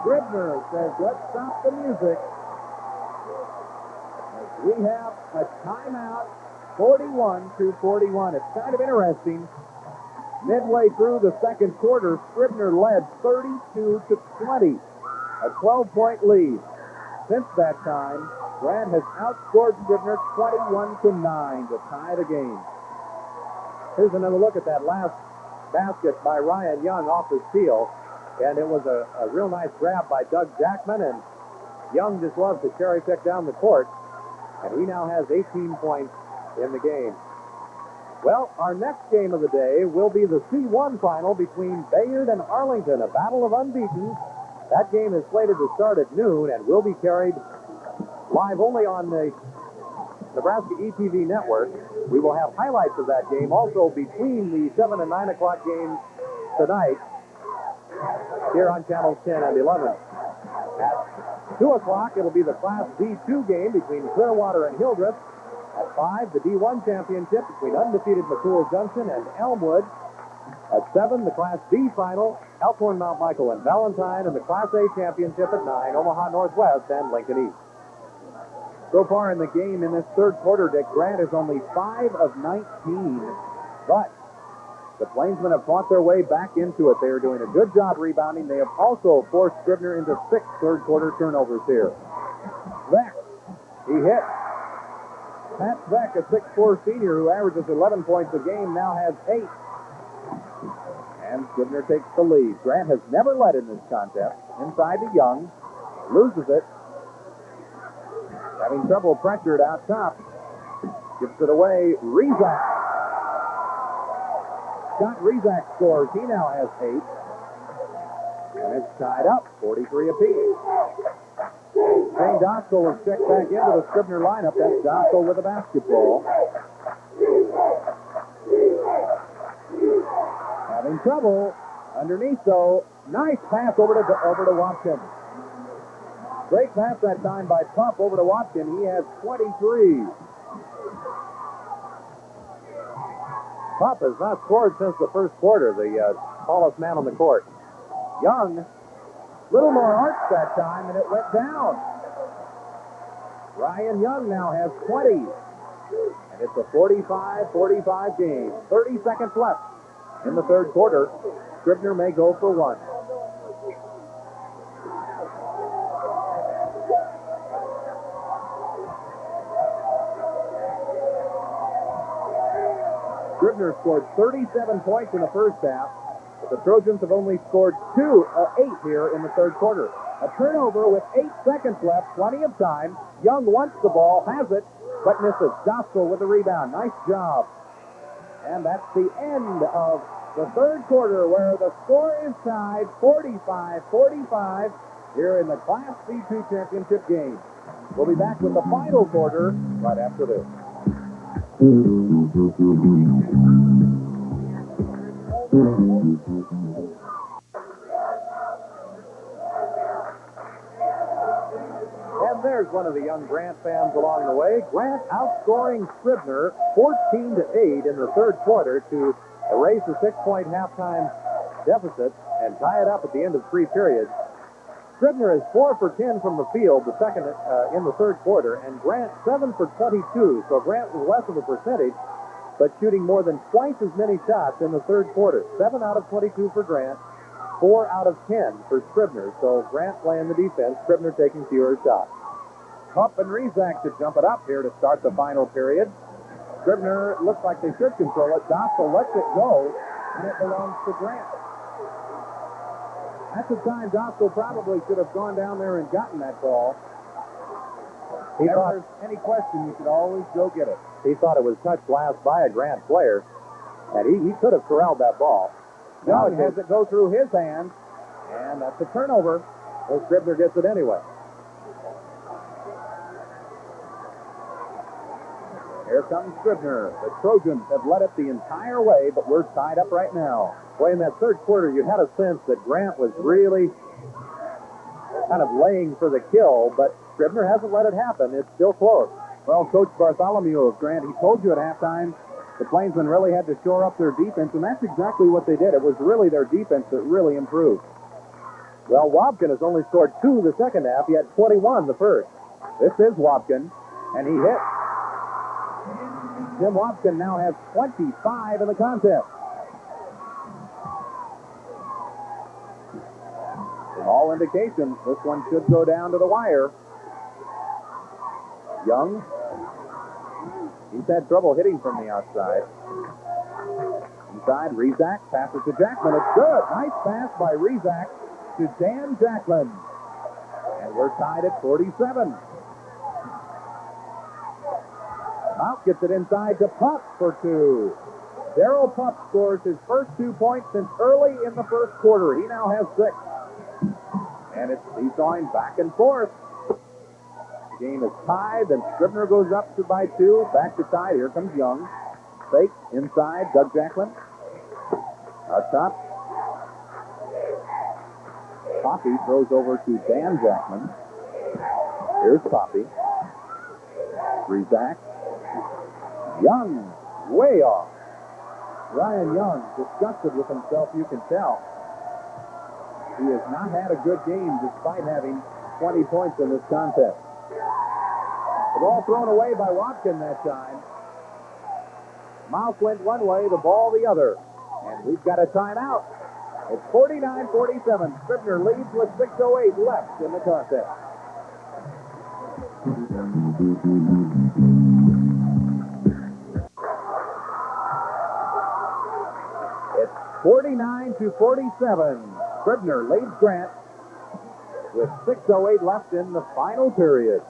Scribner says, let's stop the music. As we have a timeout, 41-41. It's kind of interesting. Midway through the second quarter, Scribner led 32-20, a 12-point lead. Since that time, Grant has outscored Scribner 21-9 to tie the game. Here's another look at that last basket by Ryan Young off the steal, and it was a real nice grab by Doug Jackman, and Young just loves to cherry pick down the court, and he now has 18 points in the game. Well, our next game of the day will be the C1 final between Bayard and Arlington, a battle of unbeaten. That game is slated to start at noon and will be carried live only on the Nebraska ETV network. We will have highlights of that game also between the 7 and 9 o'clock games tonight here on channels 10 and 11. At 2 o'clock, it'll be the Class D2 game between Clearwater and Hildreth. At 5, the D1 championship between undefeated McCool Junction and Elmwood. At 7, the Class B final, Elkhorn, Mount Michael, and Valentine. And the Class A championship at 9, Omaha Northwest and Lincoln East. So far in the game in this third quarter, Dick, Grant is only 5 of 19. But the Plainsmen have fought their way back into it. They are doing a good job rebounding. They have also forced Scribner into 6 third quarter turnovers here. Beck, he hits. Pat Beck, a 6'4 senior who averages 11 points a game, now has 8. And Scribner takes the lead. Grant has never led in this contest. Inside to Young. Loses it. Having trouble pressured out top. Gives it away. Rezak. Scott Rezak scores. He now has 8. And it's tied up, 43 apiece. Shane Dostal was checked back into the Scribner lineup. That's Dostal with a basketball. Having trouble underneath, though. Nice pass over to Watson. Great pass that time by Pup over to Watson. He has 23. Pup has not scored since the first quarter, the tallest man on the court. Young, little more arch that time, and it went down. Ryan Young now has 20. And it's a 45-45 game. 30 seconds left in the third quarter. Scribner may go for one. Scribner scored 37 points in the first half, but the Trojans have only scored 8 here in the third quarter. A turnover with 8 seconds left, plenty of time. Young wants the ball, has it, but misses. Dostal with the rebound. Nice job. And that's the end of the third quarter, where the score is tied 45-45 here in the Class C2 championship game. We'll be back with the final quarter right after this. And there's one of the young Grant fans along the way. Grant outscoring Scribner 14-8 in the third quarter to erase a 6-point halftime deficit and tie it up at the end of 3 periods. Scribner is 4 for 10 from the field, the second in the third quarter, and Grant 7 for 22. So Grant was less of a percentage, but shooting more than twice as many shots in the third quarter. 7 out of 22 for Grant, 4 out of 10 for Scribner. So Grant playing the defense, Scribner taking fewer shots. Pup and Rezac to jump it up here to start the final period. Scribner looks like they should control it. Dostal lets it go, and it belongs to Grant. At the time, Dostal probably should have gone down there and gotten that ball. If there's any question, you should always go get it. He thought it was touched last by a Grant player, and he could have corralled that ball. Now he has it go through his hands, and that's a turnover. Well, Scribner gets it anyway. Here comes Scribner. The Trojans have led it the entire way, but we're tied up right now. Boy, in that third quarter, you had a sense that Grant was really kind of laying for the kill, but Scribner hasn't let it happen. It's still close. Well, Coach Bartholomew of Grant, he told you at halftime the Plainsmen really had to shore up their defense, and that's exactly what they did. It was really their defense that really improved. Well, Wobkin has only scored 2 the second half. He had 21 the first. This is Wobkin, and he hit. Tim Wobkin now has 25 in the contest. From all indications, this one should go down to the wire. Young. He's had trouble hitting from the outside. Inside, Rezac passes to Jackman. It's good. Nice pass by Rezac to Dan Jackman. And we're tied at 47. Mount gets it inside to Pup for 2. Darryl Pup scores his first 2 points since early in the first quarter. He now has 6. And it's seesawing back and forth. The game is tied, then Scribner goes up by 2. Back to tied. Here comes Young. Fake inside. Doug Jacklin. Up top. Poppy throws over to Dan Jackman. Here's Poppy. Rezac. Young, way off. Ryan Young, disgusted with himself, you can tell. He has not had a good game despite having 20 points in this contest. The ball thrown away by Watkin that time. Mouse went one way, the ball the other. And we've got a timeout. It's 49-47. Scribner leads with 6:08 left in the contest. It's 49-47. Scribner leads Grant with 6:08 left in the final period.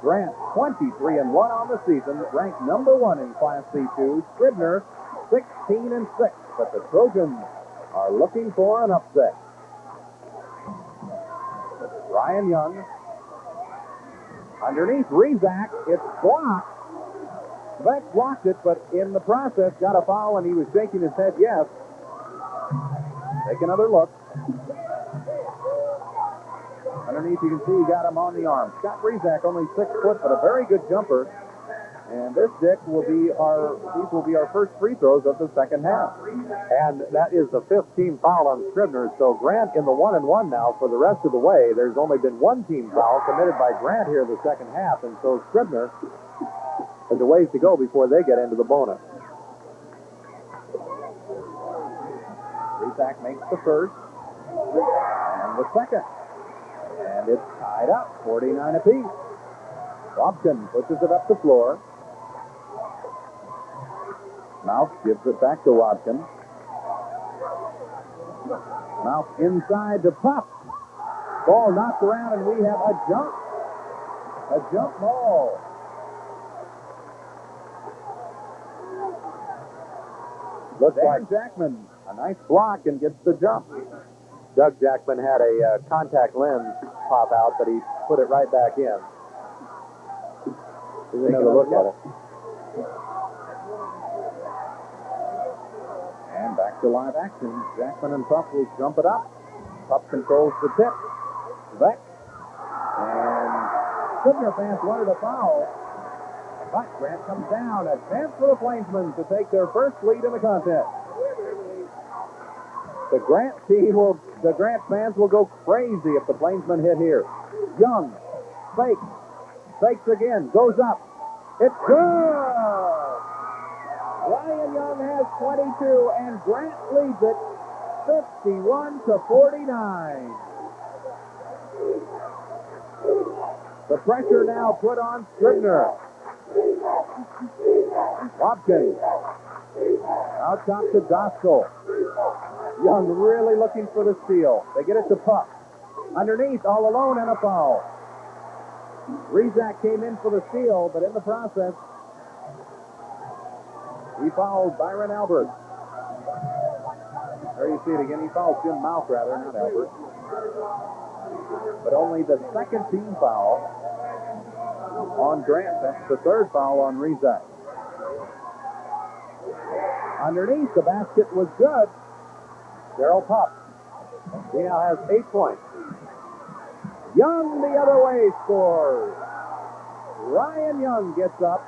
Grant 23-1 on the season, ranked number 1 in Class C2. Scribner 16-6, but the Trojans are looking for an upset. Ryan Young underneath Rezac. It's blocked. Beck blocked it, but in the process got a foul, and he was shaking his head yes. Take another look. Underneath, you can see he got him on the arm. Scott Rezac, only 6 foot, but a very good jumper. And this, Dick, these will be our first free throws of the second half. And that is the 5th team foul on Scribner. So Grant in the 1-1 now for the rest of the way. There's only been 1 team foul committed by Grant here in the second half. And so Scribner has a ways to go before they get into the bonus. Rezac makes the first and the second. And it's tied up, 49 apiece. Wobkin pushes it up the floor. Mouth gives it back to Wobkin. Mouth inside to Pup. Ball knocked around, and we have a jump. A jump ball. Looks like Jackman, a nice block, and gets the jump. Doug Jackman had a contact lens pop out, but he put it right back in. Here's another look at it. And back to live action. Jackman and Pup will jump it up. Pup controls the tip. Beck. And Scribner fans wanted a foul. But Grant comes down. A chance for the Plainsmen to take their first lead in the contest. The Grant fans will go crazy if the Plainsmen hit here. Young, fakes again, goes up. It's good! Ryan Young has 22, and Grant leads it 51-49. The pressure now put on Scribner. Watkins. Out top to Dostal. Young really looking for the steal. They get it to Puck. Underneath, all alone, and a foul. Rizak came in for the steal, but in the process, he fouled Byron Albert. There you see it again. He fouled Jim Mouth, rather, not Albert. But only the second team foul on Grant. That's the third foul on Rizak. Underneath, the basket was good. Darryl Pupp. He now has 8 points. Young the other way scores. Ryan Young gets up,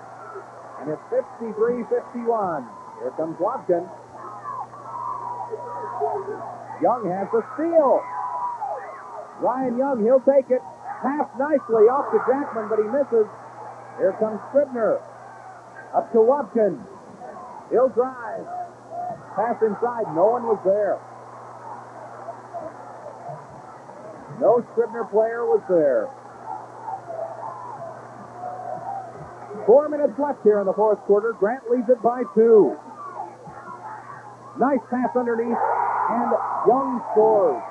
and it's 53-51. Here comes Watkins. Young has the steal. Ryan Young, he'll take it. Pass nicely off to Jackman, but he misses. Here comes Scribner. Up to Watkins. He'll drive. Pass inside. No one was there. No Scribner player was there. 4 minutes left here in the fourth quarter. Grant leads it by 2. Nice pass underneath, and Young scores.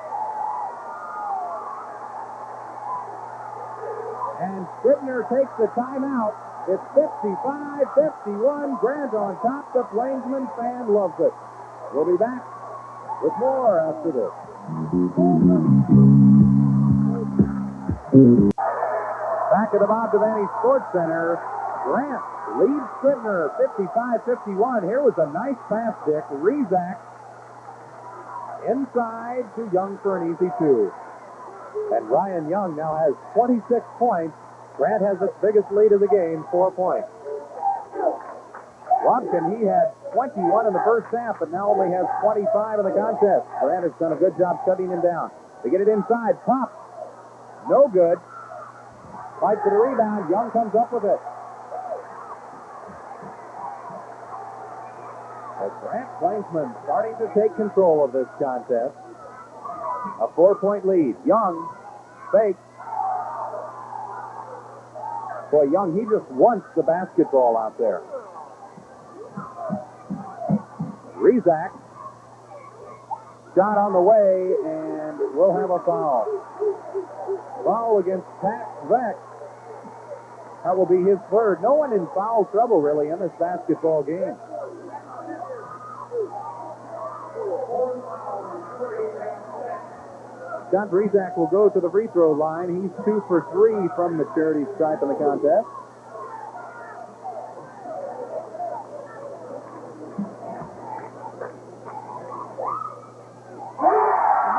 And Scribner takes the timeout. It's 55-51. Grant on top. The Plainsmen fan loves it. We'll be back with more after this. Back at the Bob Devaney Sports Center, Grant leads Scribner 55-51. Here was a nice pass, Dick. Rizak inside to Young for an easy 2. And Ryan Young now has 26 points. Grant has its biggest lead of the game, 4 points. Watkins, he had 21 in the first half, but now only has 25 in the contest. Grant has done a good job shutting him down. They get it inside. Pop. No good. Fight for the rebound. Young comes up with it. The Grant Plainsmen starting to take control of this contest. A 4-point lead. Young fakes. Boy, Young, he just wants the basketball out there. Rizak. Shot on the way, and we'll have a foul. Foul against Pat Vex. That will be his third. No one in foul trouble, really, in this basketball game. Scott Rizak will go to the free throw line. He's 2 for 3 from the charity stripe in the contest.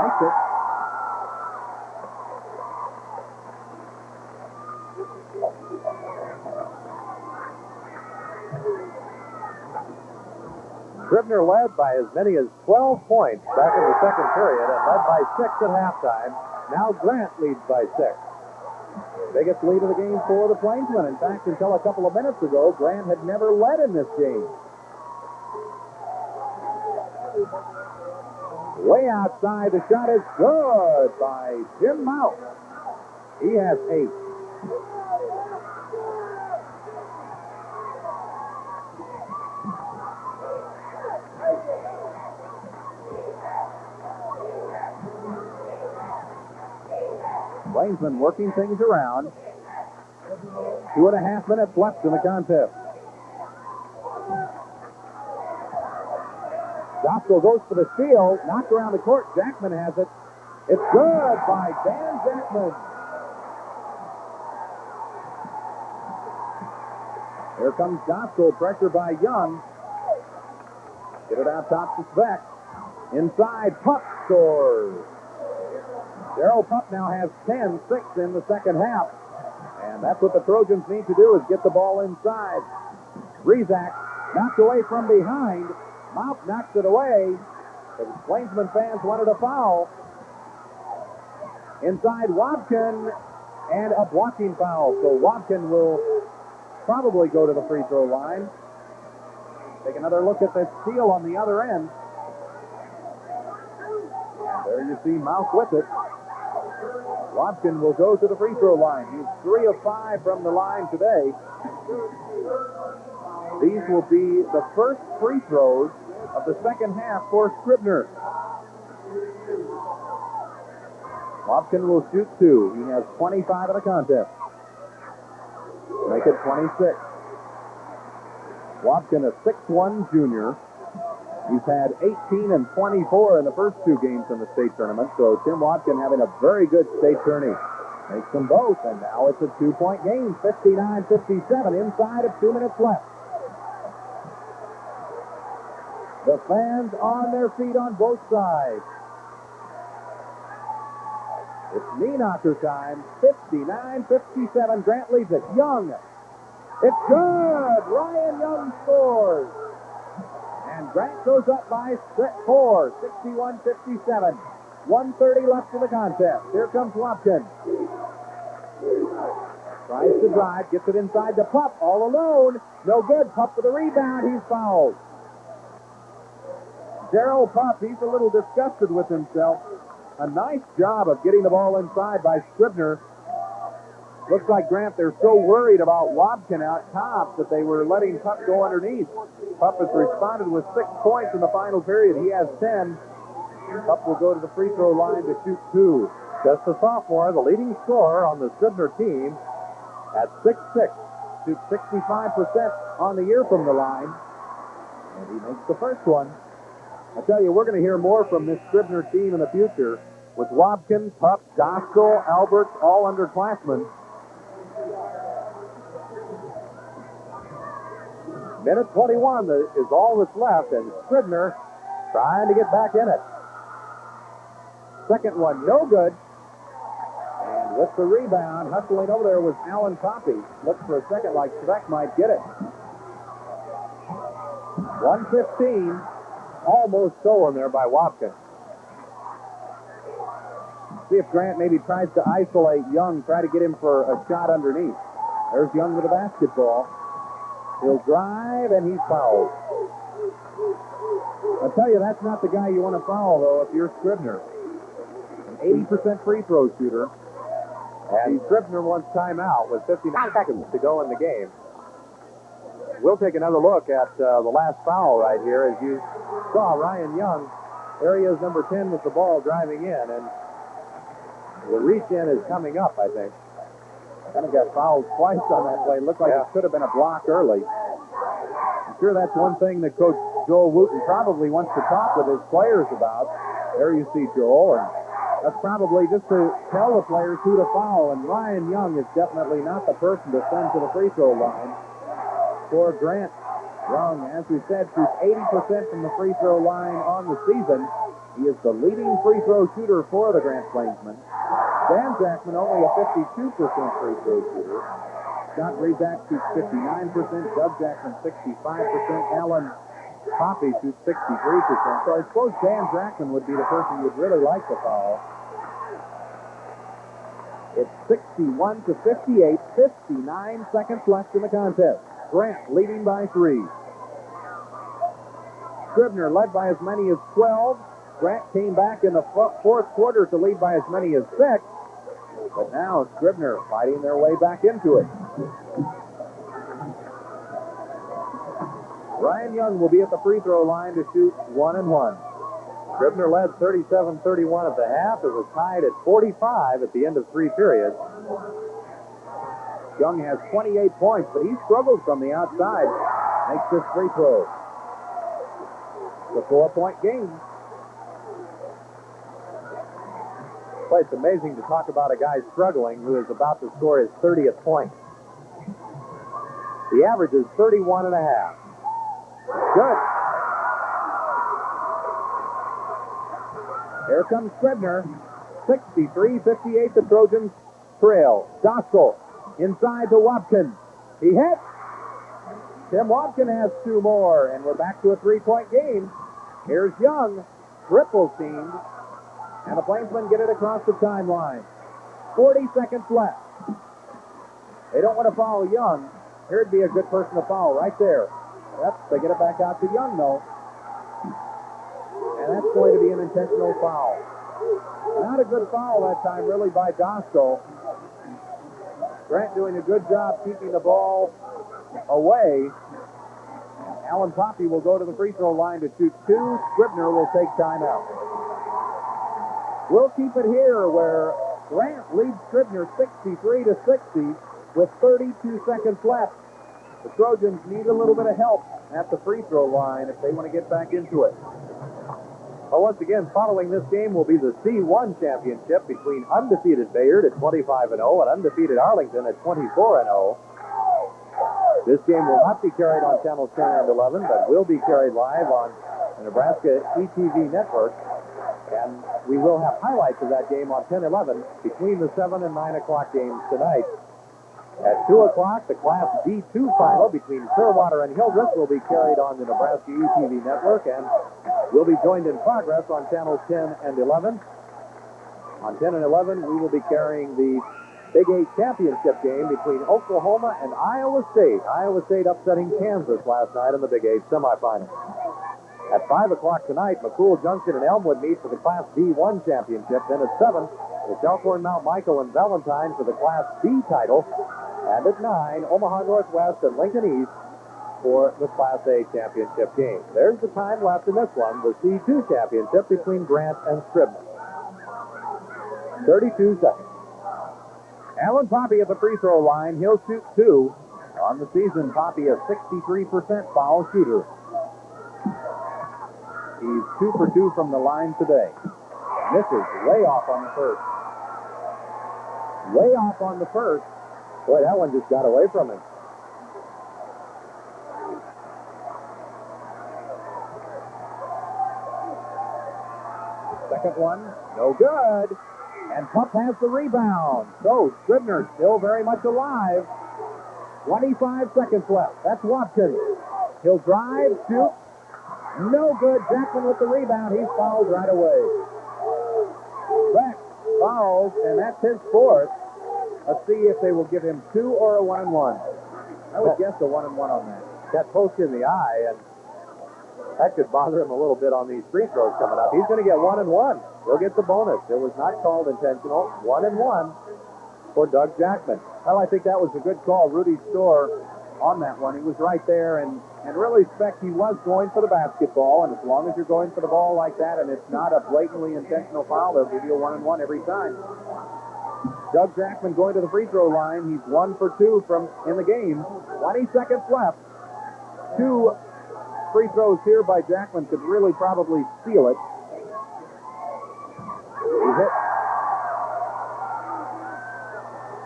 Makes it. Scribner led by as many as 12 points back in the second period and led by 6 at halftime. Now Grant leads by 6. Biggest lead of the game for the Plainsmen. In fact, until a couple of minutes ago, Grant had never led in this game. Way outside, the shot is good by Jim Mouth. He has 8. Plainsmen working things around. 2.5 minutes left in the contest. Dostal goes for the steal. Knocked around the court. Jackman has it. It's good by Dan Jackman. Here comes Dostal. Pressure by Young. Get it out top to Sveck. Inside. Puck scores. Darryl Pupp now has 10-6 in the second half. And that's what the Trojans need to do, is get the ball inside. Rizak knocked away from behind. Mouth knocks it away. The Plainsman fans wanted a foul. Inside Watkins, and a blocking foul. So Watkins will probably go to the free throw line. Take another look at the steal on the other end. There you see Mouth with it. Watkin will go to the free throw line. He's 3 of 5 from the line today. These will be the first free throws of the second half for Scribner. Watkin will shoot 2. He has 25 in the contest. Make it 26. Watkin, a 6'1 junior. He's had 18 and 24 in the first 2 games in the state tournament, so Tim Watkin having a very good state tourney. Makes them both, and now it's a 2-point game, 59-57, inside of 2 minutes left. The fans on their feet on both sides. It's knee knocker time, 59-57. Grant leads it. Young. It's good. Ryan Young scores. And Grant goes up by 4, 61-57. 1:30 left in the contest. Here comes Watkin. Tries to drive, gets it inside the Pup, all alone. No good. Pup for the rebound. He's fouled. Darryl Pup, he's a little disgusted with himself. A nice job of getting the ball inside by Scribner. Looks like, Grant, they're so worried about Watkin out top that they were letting Pup go underneath. Pup has responded with 6 points in the final period. He has 10. Pup will go to the free throw line to shoot 2. Just a sophomore, the leading scorer on the Scribner team at 6'6". Shoots 65% on the year from the line. And he makes the first one. I tell you, we're going to hear more from this Scribner team in the future with Watkin, Pup, Gospel, Albert, all underclassmen. Minute 21 is all that's left, and Scribner trying to get back in it. Second one, no good. And with the rebound, hustling over there was Alan Poppy. Looked for a second like Schreck might get it. 1:15, almost stolen there by Watkin. See if Grant maybe tries to isolate Young, try to get him for a shot underneath. There's Young with the basketball. He'll drive, and he's fouled. I tell you, that's not the guy you want to foul, though, if you're Scribner. An 80% free throw shooter. And Scribner wants timeout with 59 seconds to go in the game. We'll take another look at the last foul right here. As you saw, Ryan Young, there he is, number 10 with the ball driving in, and the reach in is coming up, I think. Kind of got fouled twice on that play. Looked like it should have been a block early. I'm sure that's one thing that Coach Joel Wooten probably wants to talk with his players about. There you see Joel, and that's probably just to tell the players who to foul, and Ryan Young is definitely not the person to send to the free throw line for Grant. Young, as we said, shoots 80% from the free throw line on the season. He is the leading free throw shooter for the Grant Plainsmen. Dan Jackman only a 52% free throw shooter. Scott Rezak shoots 59%. Doug Jackman 65%. Alan Poppy shoots 63%. So I suppose Dan Jackman would be the person you would really like to foul. It's 61-58. 59 seconds left in the contest. Grant leading by 3. Scribner led by as many as 12. Grant came back in the fourth quarter to lead by as many as 6. But now Scribner fighting their way back into it. Ryan Young will be at the free throw line to shoot 1 and 1. Scribner led 37-31 at the half. It was tied at 45 at the end of 3 periods. Young has 28 points, but he struggles from the outside. Makes this free throw. It's a 4-point game. Well, it's amazing to talk about a guy struggling who is about to score his 30th point. The average is 31 and a half. Good. Here comes Scribner. 63-58, the Trojans trail. Doskell inside to Watkin. He hits. Tim Watkin has 2 more, and we're back to a 3-point game. Here's Young. Triple teamed. And the Plainsmen get it across the timeline. 40 seconds left. They don't want to foul Young. Here'd be a good person to foul right there. Yep, they get it back out to Young, though. And that's going to be an intentional foul. Not a good foul that time, really, by Dostal. Grant doing a good job keeping the ball away. Alan Poppy will go to the free throw line to shoot two. Scribner will take timeout. We'll keep it here where Grant leads Scribner 63-60 with 32 seconds left. The Trojans need a little bit of help at the free throw line if they want to get back into it. Well, once again, following this game will be the C1 championship between undefeated Bayard at 25-0 and undefeated Arlington at 24-0. This game will not be carried on channels 10 and 11, but will be carried live on the Nebraska ETV network. And we will have highlights of that game on 10-11 between the 7 and 9 o'clock games tonight. At 2 o'clock, the Class D2 final between Clearwater and Hildreth will be carried on the Nebraska ETV network and will be joined in progress on channels 10 and 11. On 10 and 11, we will be carrying the Big 8 championship game between Oklahoma and Iowa State. Iowa State upsetting Kansas last night in the Big 8 semifinal. At 5 o'clock tonight, McCool Junction and Elmwood meet for the Class D1 championship. Then at 7, it's Elkhorn Mount Michael and Valentine for the Class B title. And at 9, Omaha Northwest and Lincoln East for the Class A championship game. There's the time left in this one, the C2 championship between Grant and Scribner. 32 seconds. Alan Poppy at the free throw line. He'll shoot two. On the season, Poppy a 63% foul shooter. He's 2 for 2 from the line today. Misses way off on the first. Way off on the first. Boy, that one just got away from him. Second one, no good. And Pup has the rebound. So Scribner still very much alive. 25 seconds left. That's Watkins. He'll drive, shoot. No good. Jackman with the rebound. He's fouled right away. Beck fouls, and that's his fourth. Let's see if they will give him 2 or a 1-and-1. I would guess a 1-and-1 on that. That poke in the eye, and that could bother him a little bit on these free throws coming up. He's going to get 1-and-1. He'll get the bonus. It was not called intentional. 1-and-1 for Doug Jackman. Well, I think that was a good call. Rudy Storr on that one. He was right there, and really Speck, he was going for the basketball, and as long as you're going for the ball like that and it's not a blatantly intentional foul, they'll give you a 1-and-1 every time. Doug Jackman going to the free throw line. He's 1 for 2 from in the game. 20 seconds left. 2 free throws here by Jackman could really probably seal it. He hit.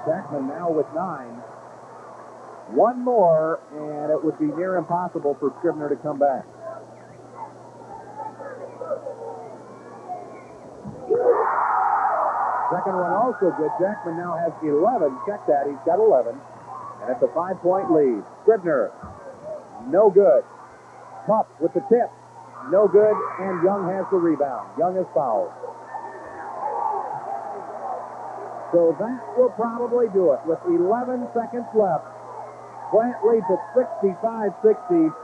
Jackman now with 9. One more, and it would be near impossible for Scribner to come back. Second one also good. Jackman now has 11. Check that. He's got 11. And it's a 5-point lead. Scribner, no good. Pup with the tip. No good. And Young has the rebound. Young is fouled. So that will probably do it. With 11 seconds left, Grant leads at 65-60.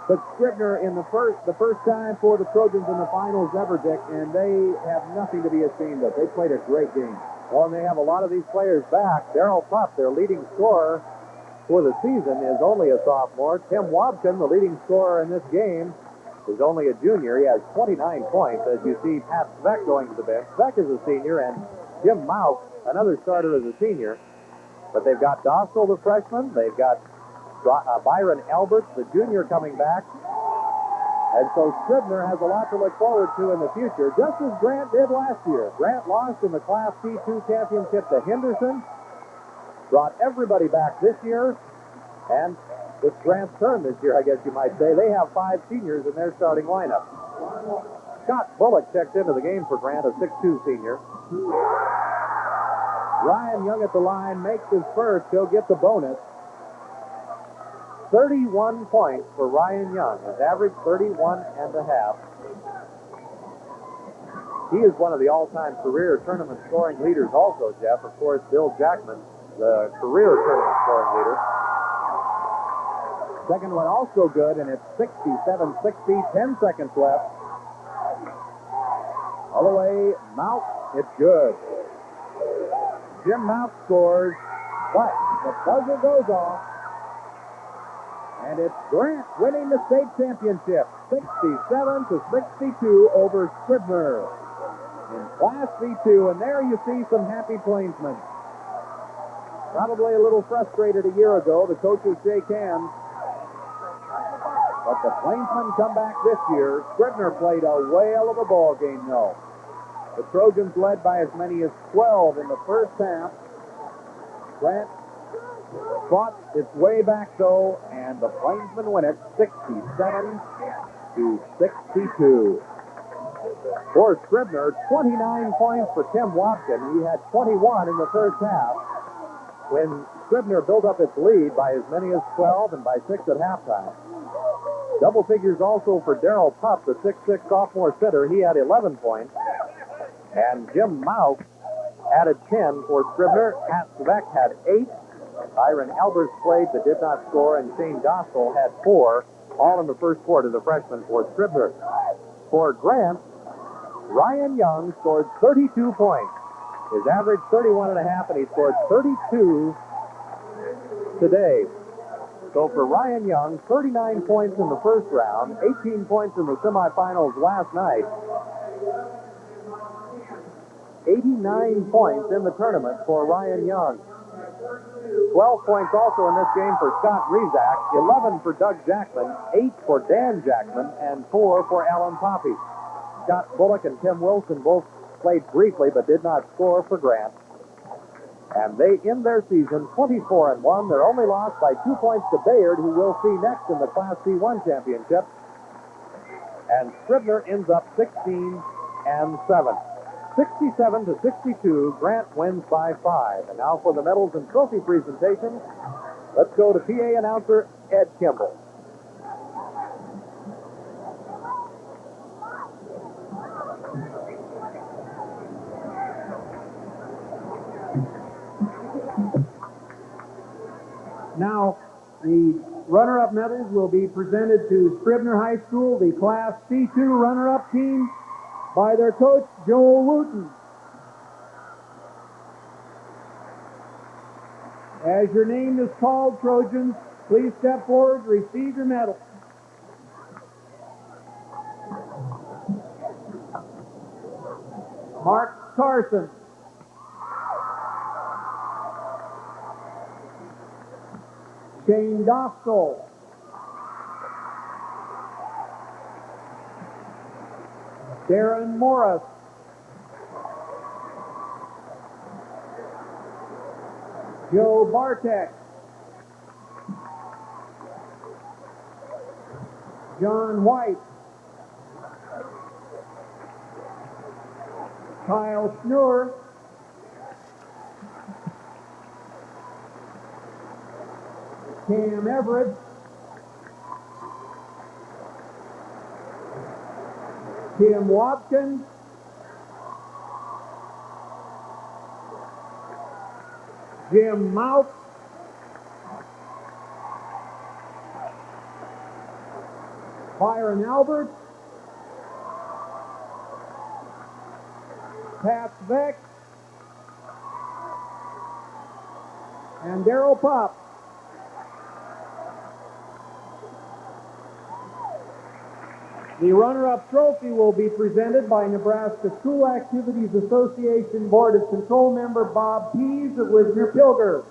But Scribner in the first time for the Trojans in the finals ever, Dick, and they have nothing to be ashamed of. They played a great game. Well, and they have a lot of these players back. Darryl Pup, their leading scorer for the season, is only a sophomore. Tim Wobkin, the leading scorer in this game, is only a junior. He has 29 points. As you see, Pat Speck going to the bench. Speck is a senior, and Jim Mauch, another starter, is a senior. But they've got Dostal, the freshman. They've got Byron Alberts, the junior, coming back. And so Scribner has a lot to look forward to in the future, just as Grant did last year. Grant lost in the Class C2 championship to Henderson, brought everybody back this year, and it's Grant's turn this year, I guess you might say. They have 5 seniors in their starting lineup. Scott Bullock checked into the game for Grant, a 6'2 senior. Ryan Young at the line makes his first. He'll get the bonus. 31 points for Ryan Young. His average 31 and a half. He is one of the all-time career tournament scoring leaders also, Jeff. Of course, Bill Jackman, the career tournament scoring leader. Second one also good, and it's 67-60, 10 seconds left. All the way, Mount, it's good. Jim Mount scores, but the buzzer goes off, and it's Grant winning the state championship, 67-62 over Scribner in Class C2, and there you see some happy Plainsmen. Probably a little frustrated a year ago. The coaches shake hands. But the Plainsmen come back this year. Scribner played a whale of a ball game, though. The Trojans led by as many as 12 in the first half. Grant fought its way back, though, and the Plainsmen win it 67-62. For Scribner, 29 points for Tim Watson. He had 21 in the first half, when Scribner built up its lead by as many as 12 and by 6 at halftime. Double figures also for Darrell Pupp, the 6'6 sophomore center. He had 11 points. And Jim Mouth added 10 for Scribner. Pat Sveck had 8. Byron Albers played but did not score, and Shane Dostal had 4, all in the first quarter, the freshman for Scribner. For Grant, Ryan Young scored 32 points. His average 31.5, and he scored 32 today. So for Ryan Young, 39 points in the first round, 18 points in the semifinals last night, 89 points in the tournament for Ryan Young. 12 points also in this game for Scott Rezac, 11 for Doug Jackman, 8 for Dan Jackman, and 4 for Alan Poppy. Scott Bullock and Tim Wilson both played briefly but did not score for Grant. And they end their season 24-1. They're only lost by 2 points to Bayard, who we'll see next in the Class C1 championship. And Scribner ends up 16-7. 67-62, Grant wins by 5. And now for the medals and trophy presentation, let's go to PA announcer Ed Kimball. Now, the runner-up medals will be presented to Scribner High School, the Class C2 runner-up team, by their coach, Joel Wooten. As your name is called, Trojans, please step forward to receive your medal. Mark Carson. Shane Dostal. Darren Morris. Joe Bartek. John White. Kyle Schnur. Cam Everett. Tim Watkins. Jim Mouth. Byron Albert. Pat Beck. And Darrell Pupp. The runner-up trophy will be presented by Nebraska School Activities Association Board of Control member Bob Pease of Wisner-Pilger.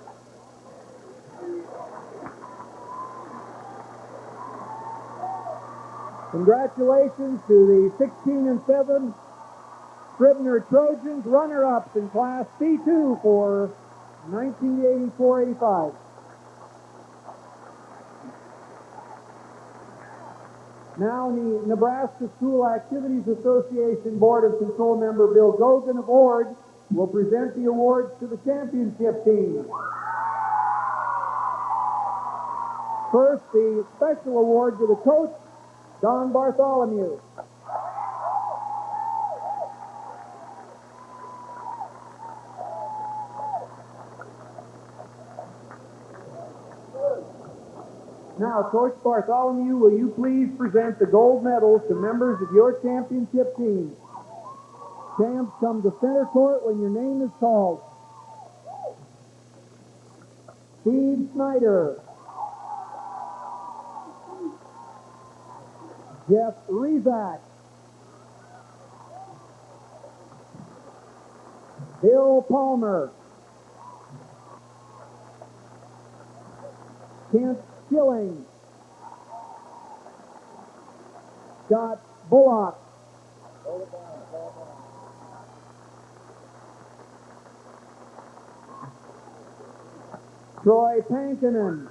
Congratulations to the 16-7 Scribner Trojans runner-ups in Class C2 for 1984-85. Now, the Nebraska School Activities Association Board of Control member Bill Gogan of Ord will present the awards to the championship team. First, the special award to the coach, Don Bartholomew. Now, Coach Bartholomew, will you please present the gold medals to members of your championship team? Champs, come to center court when your name is called. Steve Snyder. Jeff Rezak. Bill Palmer. Kent Schilling. Scott Bullock. Troy Pankinen.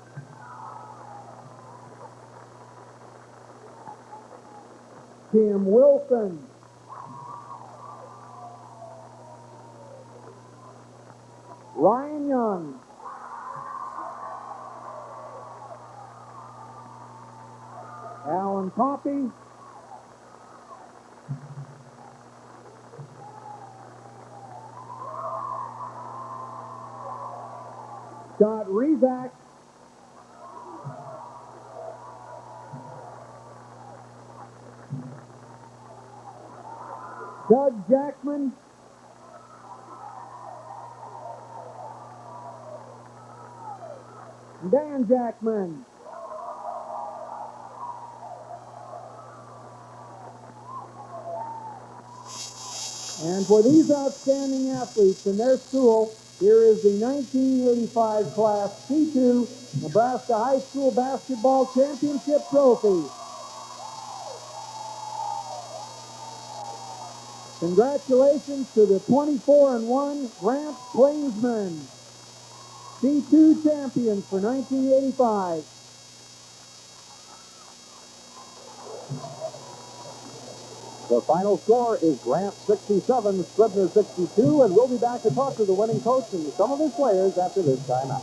Tim Wilson. Ryan Young. Alan Coffey. Scott Rezak. Doug Jackman. Dan Jackman. And for these outstanding athletes in their school, here is the 1985 Class C2 Nebraska High School Basketball Championship Trophy. Congratulations to the 24-1 Grant Plainsmen, C2 champions for 1985. The final score is Grant 67, Scribner 62, and we'll be back to talk to the winning coach and some of his players after this timeout.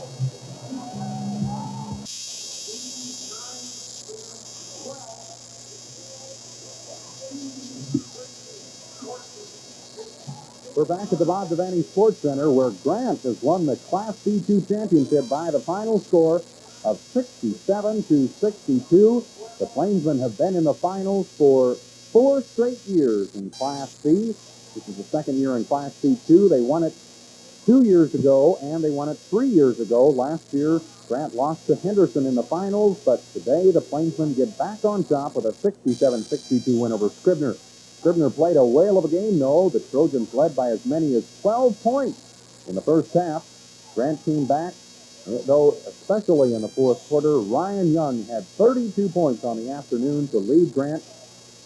We're back at the Bob Devaney Sports Center, where Grant has won the Class C2 championship by the final score of 67-62. The Plainsmen have been in the finals for 4 straight years in Class C. This is the second year in Class C2. They won it 2 years ago, and they won it 3 years ago. Last year, Grant lost to Henderson in the finals, but today the Plainsmen get back on top with a 67-62 win over Scribner. Scribner played a whale of a game, though. The Trojans led by as many as 12 points in the first half. Grant came back, though, especially in the fourth quarter. Ryan Young had 32 points on the afternoon to lead Grant.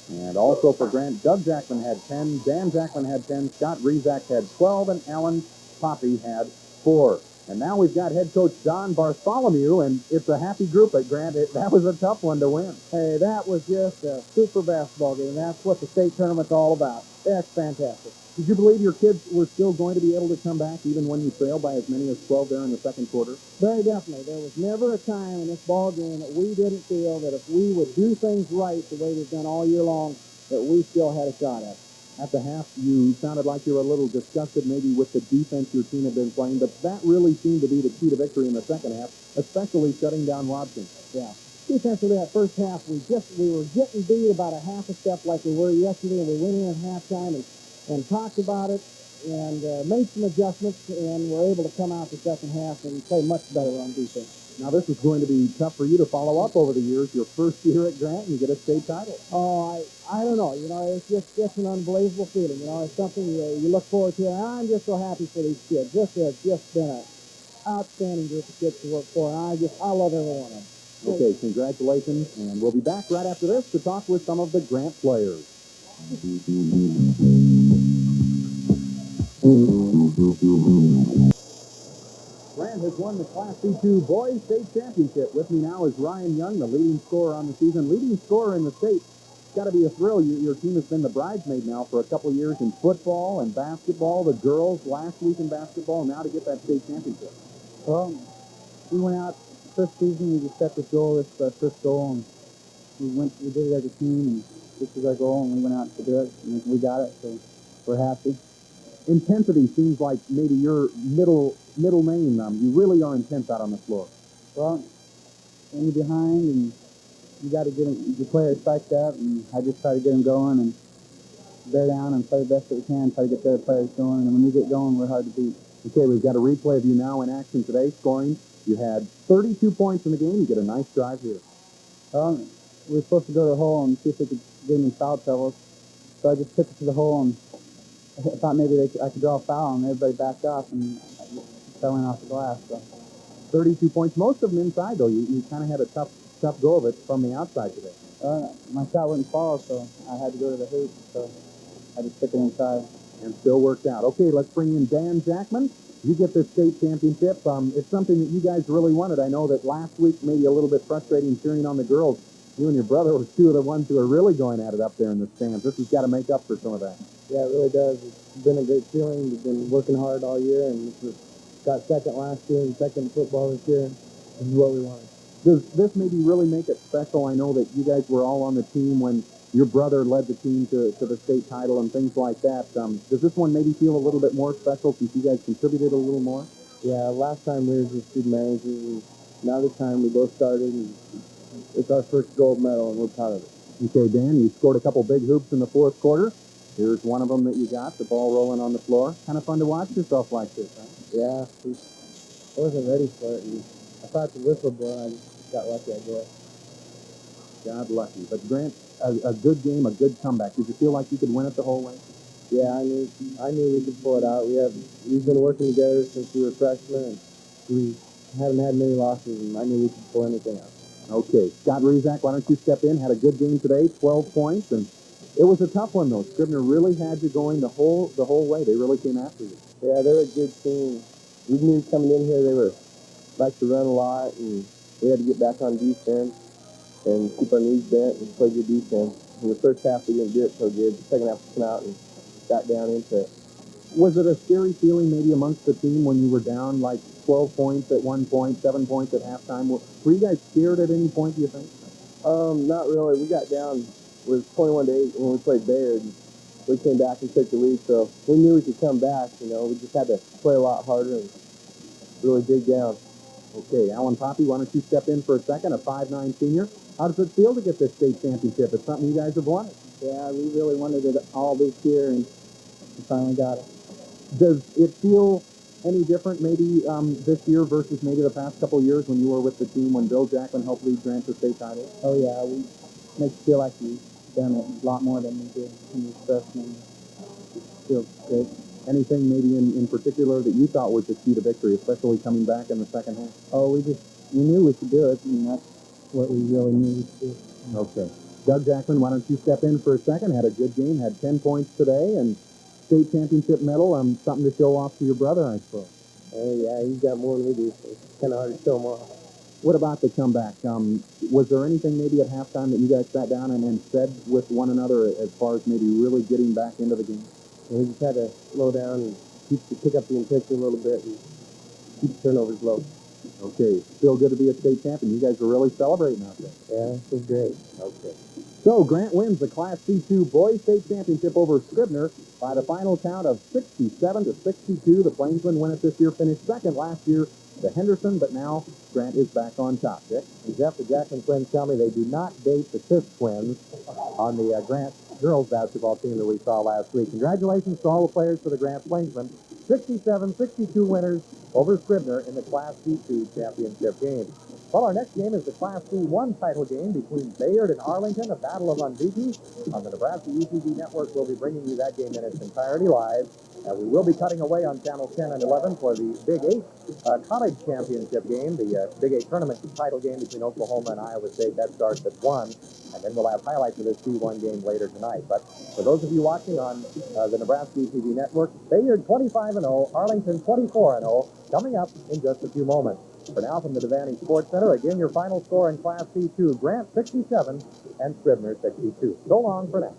And also for Grant, Doug Jackman had 10, Dan Jackman had 10, Scott Rezak had 12, and Alan Poppy had 4. And now we've got head coach Don Bartholomew, and it's a happy group at Grant. That was a tough one to win. Hey, that was just a super basketball game. That's what the state tournament's all about. That's fantastic. Did you believe your kids were still going to be able to come back even when you trailed by as many as 12 there in the second quarter? Very definitely. There was never a time in this ball game that we didn't feel that if we would do things right the way we've done all year long, that we still had a shot at it. At the half, you sounded like you were a little disgusted maybe with the defense your team had been playing, but that really seemed to be the key to victory in the second half, especially shutting down Robson. Yeah. Defensively, that first half, we were getting beat about a half a step like we were yesterday, and we went in at halftime and talked about it and made some adjustments, and were able to come out the second half and play much better on defense. Now, this is going to be tough for you to follow up over the years. Your first year at Grant, and you get a state title. Oh, I don't know. You know, it's just an unbelievable feeling. You know, it's something you look forward to, and I'm just so happy for these kids. This has just been an outstanding group of kids to work for, and I love every one of them. Okay, congratulations, and we'll be back right after this to talk with some of the Grant players. Grant has won the Class C2 Boys State Championship. With me now is Ryan Young, the leading scorer on the season, leading scorer in the state. It's got to be a thrill. Your team has been the bridesmaid now for a couple of years in football and basketball, the girls last week in basketball, and now to get that state championship. Well, we went out first season, we just set this goal, this first goal, and we did it as a team, and this was our goal, and we went out to do it, and we got it, so we're happy. Intensity seems like maybe your middle name. You really are intense out on the floor. Well, when you're behind, and you got to get the players psyched up, and I just try to get them going and bear down and play the best that we can, try to get their players going, and when we get going, we're hard to beat. Okay, we've got a replay of you now in action today, scoring. You had 32 points in the game. You get a nice drive here. We were supposed to go to the hole and see if we could get them in foul trouble, so I just took it to the hole, and I thought maybe I could draw a foul, and everybody backed off, and I just fell in off the glass. So. 32 points, most of them inside, though. You kind of had a tough go of it from the outside today. My shot wouldn't fall, so I had to go to the hoop, so I just took it inside. And still worked out. Okay, let's bring in Dan Jackman. You get the state championship. It's something that you guys really wanted. I know that last week made you a little bit frustrating cheering on the girls. You and your brother were two of the ones who are really going at it up there in the stands. This has got to make up for some of that. Yeah, it really does. It's been a great feeling. We've been working hard all year, and got second last year and second football this year. This is what we wanted. Does this maybe really make it special? I know that you guys were all on the team when your brother led the team to the state title and things like that. Does this one maybe feel a little bit more special since you guys contributed a little more? Yeah, last time we were just student managers, and now this time we both started, and it's our first gold medal, and we're proud of it. Okay, Dan, you scored a couple big hoops in the fourth quarter. Here's one of them that you got, the ball rolling on the floor. Kind of fun to watch yourself like this, huh? Yeah, I wasn't ready for it, and I thought the whistle blew, and I just got lucky, I guess. God lucky. But Grant, a good game, a good comeback. Did you feel like you could win it the whole way? Yeah, I knew we could pull it out. We've been working together since we were freshmen, and we haven't had many losses, and I knew we could pull anything out. Okay, Scott Rezak, why don't you step in? Had a good game today, 12 points, and it was a tough one though. Scribner really had you going the whole way. They really came after you. Yeah, they're a good team. We knew coming in here they were like to run a lot, and we had to get back on defense and keep our knees bent and play good defense. In the first half we didn't do it so good. The second half we came out and got down into it. Was it a scary feeling maybe amongst the team when you were down like 12 points at one point, 7 points at halftime? Were you guys scared at any point, do you think? Not really. We got down, it was 21-8 when we played Bayard. We came back and took the lead, so we knew we could come back. We just had to play a lot harder and really dig down. Okay, Alan Poppy, why don't you step in for a second, a 5'9" senior. How does it feel to get this state championship? It's something you guys have wanted. Yeah, we really wanted it all this year, and we finally got it. Does it feel any different maybe this year versus maybe the past couple of years when you were with the team when Bill Jackman helped lead Grant to state title? Oh, yeah, we make you feel like we've done it a lot more than we did when we were freshmen. It feels great. Anything maybe in particular that you thought was the key to victory, especially coming back in the second half? Oh, we knew we could do it, and that's what we really knew we could do. Okay. Doug Jackman, why don't you step in for a second? Had a good game, had 10 points today, and state championship medal, something to show off to your brother, I suppose. Yeah, he's got more than we do, so it's kind of hard to show him off. What about the comeback? Was there anything maybe at halftime that you guys sat down and said with one another as far as maybe really getting back into the game? We just had to slow down and pick up the intensity a little bit and keep the turnovers low. Okay, still good to be a state champion. You guys were really celebrating out there. Yeah, it was great. Okay. So Grant wins the Class C2 Boys State Championship over Scribner by the final count of 67-62. The Plainsmen win it this year, finished second last year to Henderson, but now Grant is back on top. Dick? And Jeff, the Jackman twins tell me they do not date the Tiff twins on the Grant girls basketball team that we saw last week. Congratulations to all the players for the Grant Plainsmen. 67-62 winners over Scribner in the Class C2 championship game. Well, our next game is the Class C1 title game between Bayard and Arlington, a battle of unbeaten. On the Nebraska UTV Network, we'll be bringing you that game in its entirety live. And we will be cutting away on Channel 10 and 11 for the Big 8 college championship game, the Big 8 tournament title game between Oklahoma and Iowa State. That starts at 1. And then we'll have highlights of this C1 game later tonight. But for those of you watching on the Nebraska UTV Network, Bayard 25-0, Arlington 24-0, coming up in just a few moments. For now, from the Devaney Sports Center, again, your final score in Class C2, Grant 67 and Scribner 62. So long for now.